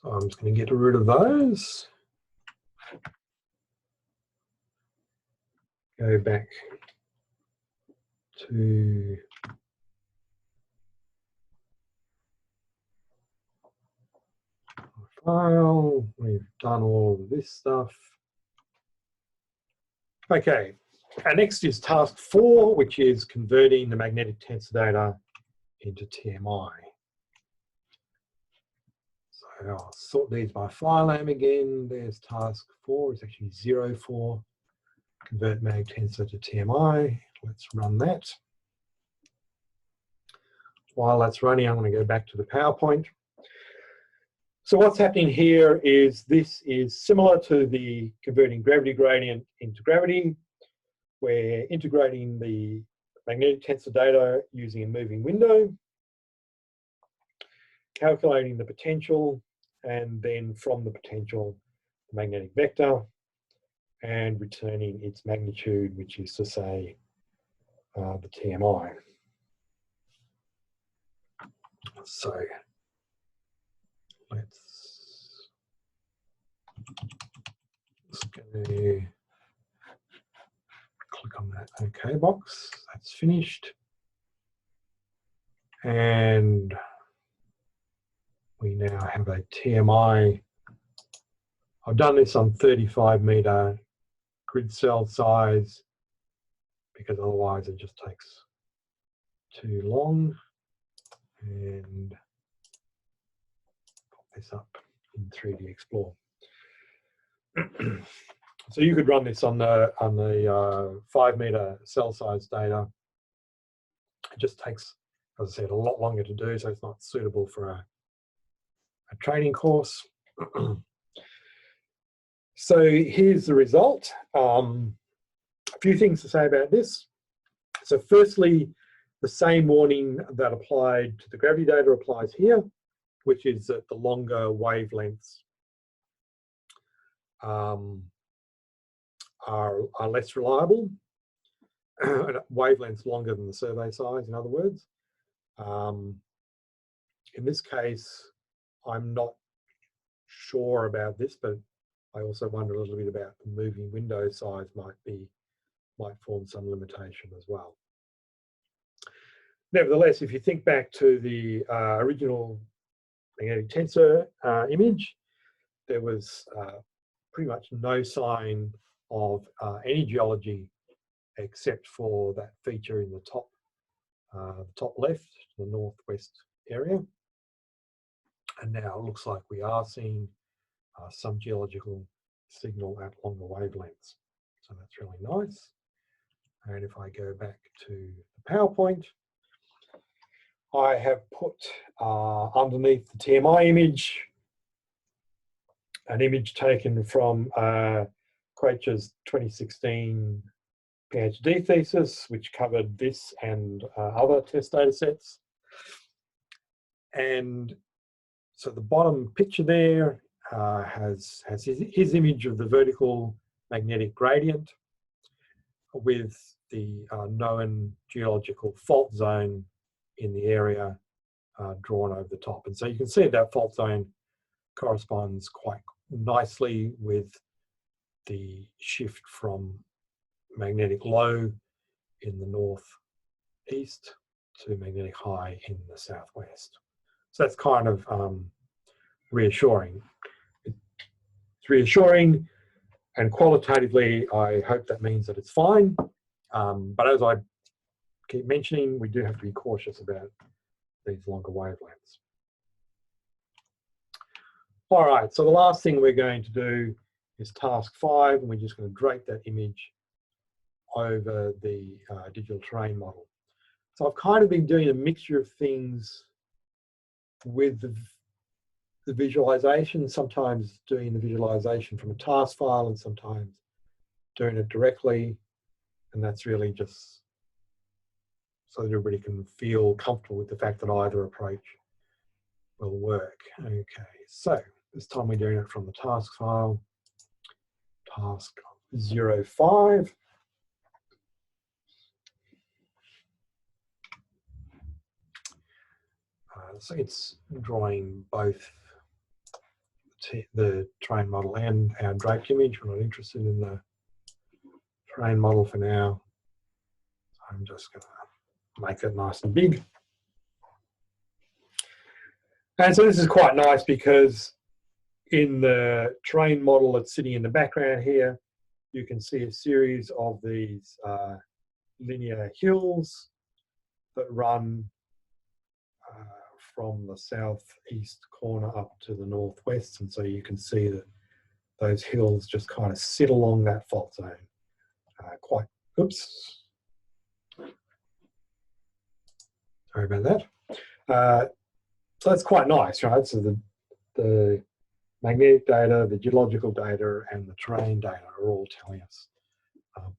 So I'm just going to get rid of those. Go back to file. We've done all of this stuff. Okay, our next is task 4, which is converting the magnetic tensor data into TMI. So I'll sort these by file name again. There's task 4, it's actually 04. Convert mag tensor to TMI. Let's run that. While that's running, I'm going to go back to the PowerPoint. So what's happening here is this is similar to the converting gravity gradient into gravity. We're integrating the magnetic tensor data using a moving window, calculating the potential, and then from the potential, the magnetic vector, and returning its magnitude, which is to say the TMI. So let's just go click on that OK box. That's finished. And we now have a TMI. I've done this on 35-meter grid cell size because otherwise it just takes too long. And pop this up in 3D Explore. So you could run this on the 5-meter cell size data. It just takes, as I said, a lot longer to do, so it's not suitable for a training course. So here's the result. A few things to say about this. So firstly, the same warning that applied to the gravity data applies here, which is that the longer wavelengths are less reliable. Wavelengths longer than the survey size, in other words. In this case, I'm not sure about this, but I also wonder a little bit about the moving window size might form some limitation as well. Nevertheless, if you think back to the original magnetic tensor image, there was pretty much no sign of any geology except for that feature in the top left, the northwest area. And now it looks like we are seeing some geological signal at longer wavelengths. So that's really nice. And if I go back to the PowerPoint, I have put underneath the TMI image an image taken from Quaitcha's 2016 PhD thesis, which covered this and other test data sets. And so the bottom picture there has his image of the vertical magnetic gradient with the known geological fault zone in the area drawn over the top. And so you can see that fault zone corresponds quite nicely with the shift from magnetic low in the northeast to magnetic high in the southwest. So that's kind of reassuring. It's reassuring, and qualitatively, I hope that means that it's fine. But as I keep mentioning, we do have to be cautious about these longer wavelengths. All right, so the last thing we're going to do is task 5, and we're just going to drape that image over the digital terrain model. So I've kind of been doing a mixture of things with the visualization, sometimes doing the visualization from a task file and sometimes doing it directly. And that's really just so that everybody can feel comfortable with the fact that either approach will work. Okay, so this time we're doing it from the task file, task 05. So it's drawing both the terrain model and our draped image. We're not interested in the terrain model for now. I'm just going to make it nice and big. And so this is quite nice because in the terrain model that's sitting in the background here, you can see a series of these linear hills that run from the southeast corner up to the northwest, and so you can see that those hills just kind of sit along that fault zone. Oops. Sorry about that. So that's quite nice, right? So the magnetic data, the geological data, and the terrain data are all telling us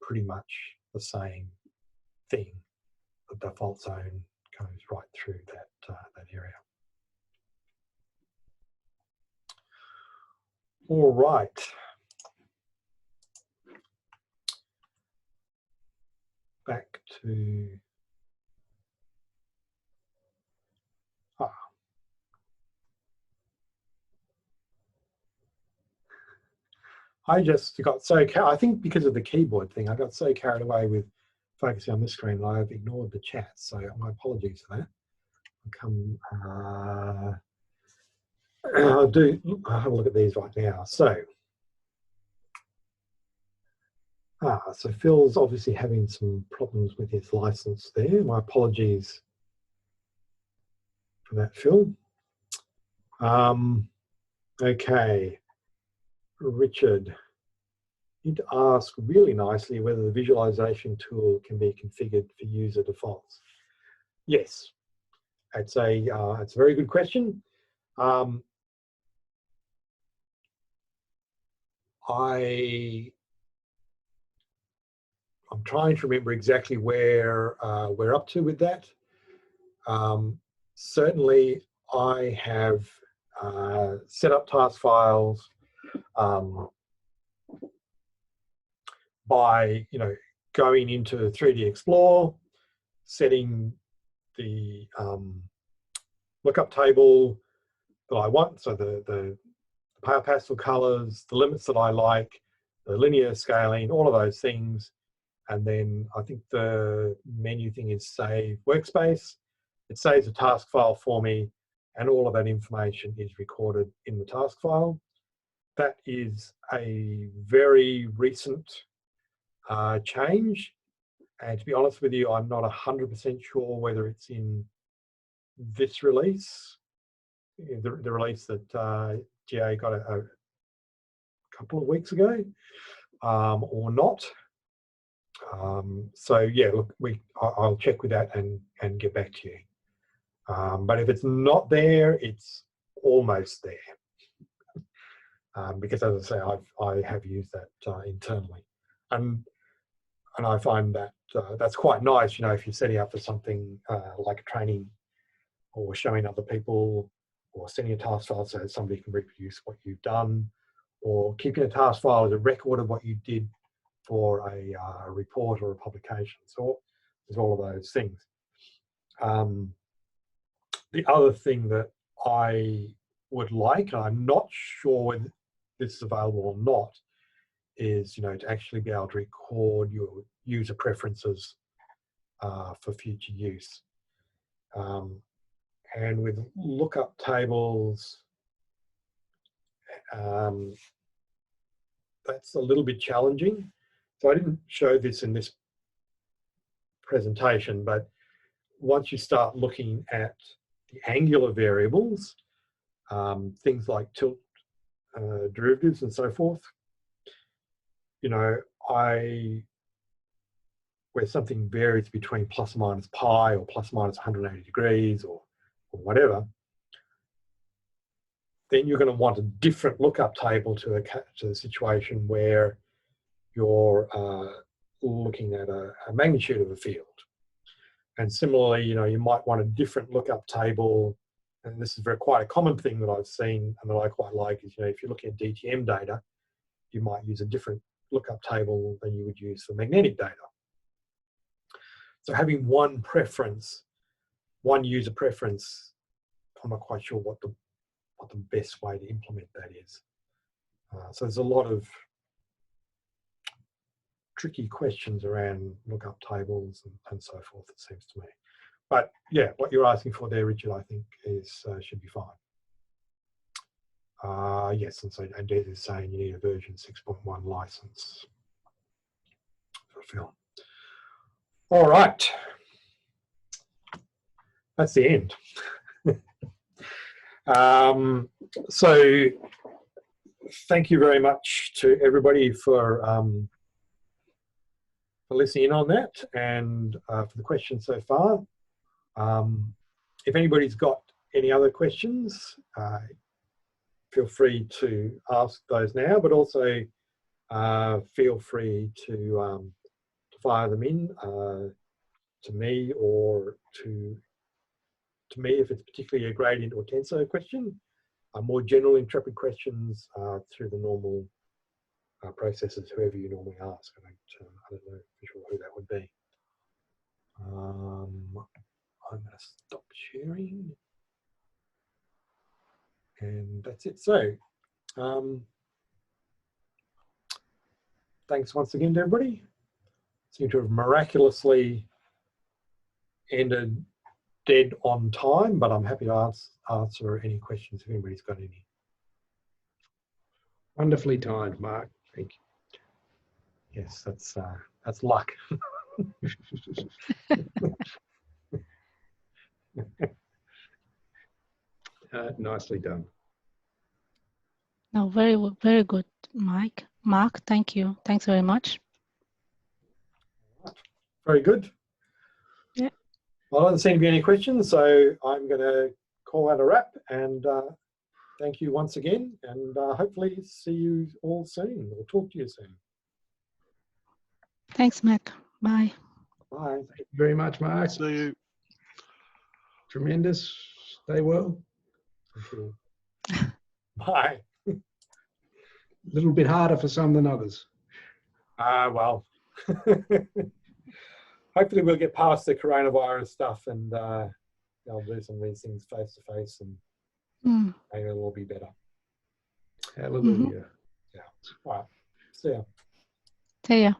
pretty much the same thing, that the fault zone goes right through that area. All right. Back to I just got so I think because of the keyboard thing, I got so carried away with focusing on this screen that I've ignored the chat. So my apologies for that. I'll have a look at these right now. So, so Phil's obviously having some problems with his license there. My apologies for that, Phil. Okay, Richard, you need to ask really nicely whether the visualization tool can be configured for user defaults. Yes, it's a very good question. I'm trying to remember exactly where we're up to with that. Certainly, I have set up task files by going into 3D Explore, setting the lookup table that I want, so the pale pastel colors, the limits that I like, the linear scaling, all of those things. And then I think the menu thing is save workspace. It saves a task file for me, and all of that information is recorded in the task file. That is a very recent change. And to be honest with you, I'm not 100% sure whether it's in this release, the release that GA got a couple of weeks ago, or not. So yeah, look, I'll check with that and get back to you. But if it's not there, it's almost there. Because as I say, I have used that internally. And I find that that's quite nice, you know, if you're setting up for something like a training or showing other people or sending a task file so that somebody can reproduce what you've done, or keeping a task file as a record of what you did for a report or a publication. So there's all of those things. The other thing that I would like, and I'm not sure whether this is available or not, is, you know, to actually be able to record your user preferences for future use. And with lookup tables, that's a little bit challenging. So I didn't show this in this presentation, but once you start looking at the angular variables, things like tilt derivatives and so forth, you know, where something varies between plus or minus pi or plus or minus 180 degrees or whatever, then you're going to want a different lookup table to the situation where you're looking at a magnitude of a field. And similarly, you know, you might want a different lookup table, and this is quite a common thing that I've seen and that I quite like is, you know, if you're looking at DTM data, you might use a different lookup table than you would use for magnetic data. So having one preference, one user preference, I'm not quite sure what the best way to implement that is. So there's a lot of tricky questions around lookup tables and so forth, it seems to me. But yeah, what you're asking for there, Richard, I think is should be fine. Yes, and so Des is saying you need a version 6.1 license for film. All right, that's the end. So thank you very much to everybody for listening in on that and for the questions so far. If anybody's got any other questions, feel free to ask those now, but also feel free to fire them in to me or to me if it's particularly a gradient or tensor question. More general Intrepid questions through the normal processes, whoever you normally ask. I don't know for sure who that would be. I'm going to stop sharing. And that's it. So thanks once again to everybody. Seem to have miraculously ended dead on time, but I'm happy to answer any questions if anybody's got any. Wonderfully timed, Mark. Thank you. Yes, that's luck. Nicely done. No, very good, Mike. Mark, thank you. Thanks very much. Very good. Yeah. Well, there doesn't seem to be any questions, so I'm going to call that a wrap and thank you once again, and hopefully see you all soon or talk to you soon. Thanks, Mac. Bye. Bye. Thank you very much, Mark. See you. Tremendous. Stay well. Thank you. Bye. A little bit harder for some than others. Well, hopefully we'll get past the coronavirus stuff and I'll do some of these things face to face and maybe it'll all be better. Hallelujah. Yeah. All right. See ya. See ya.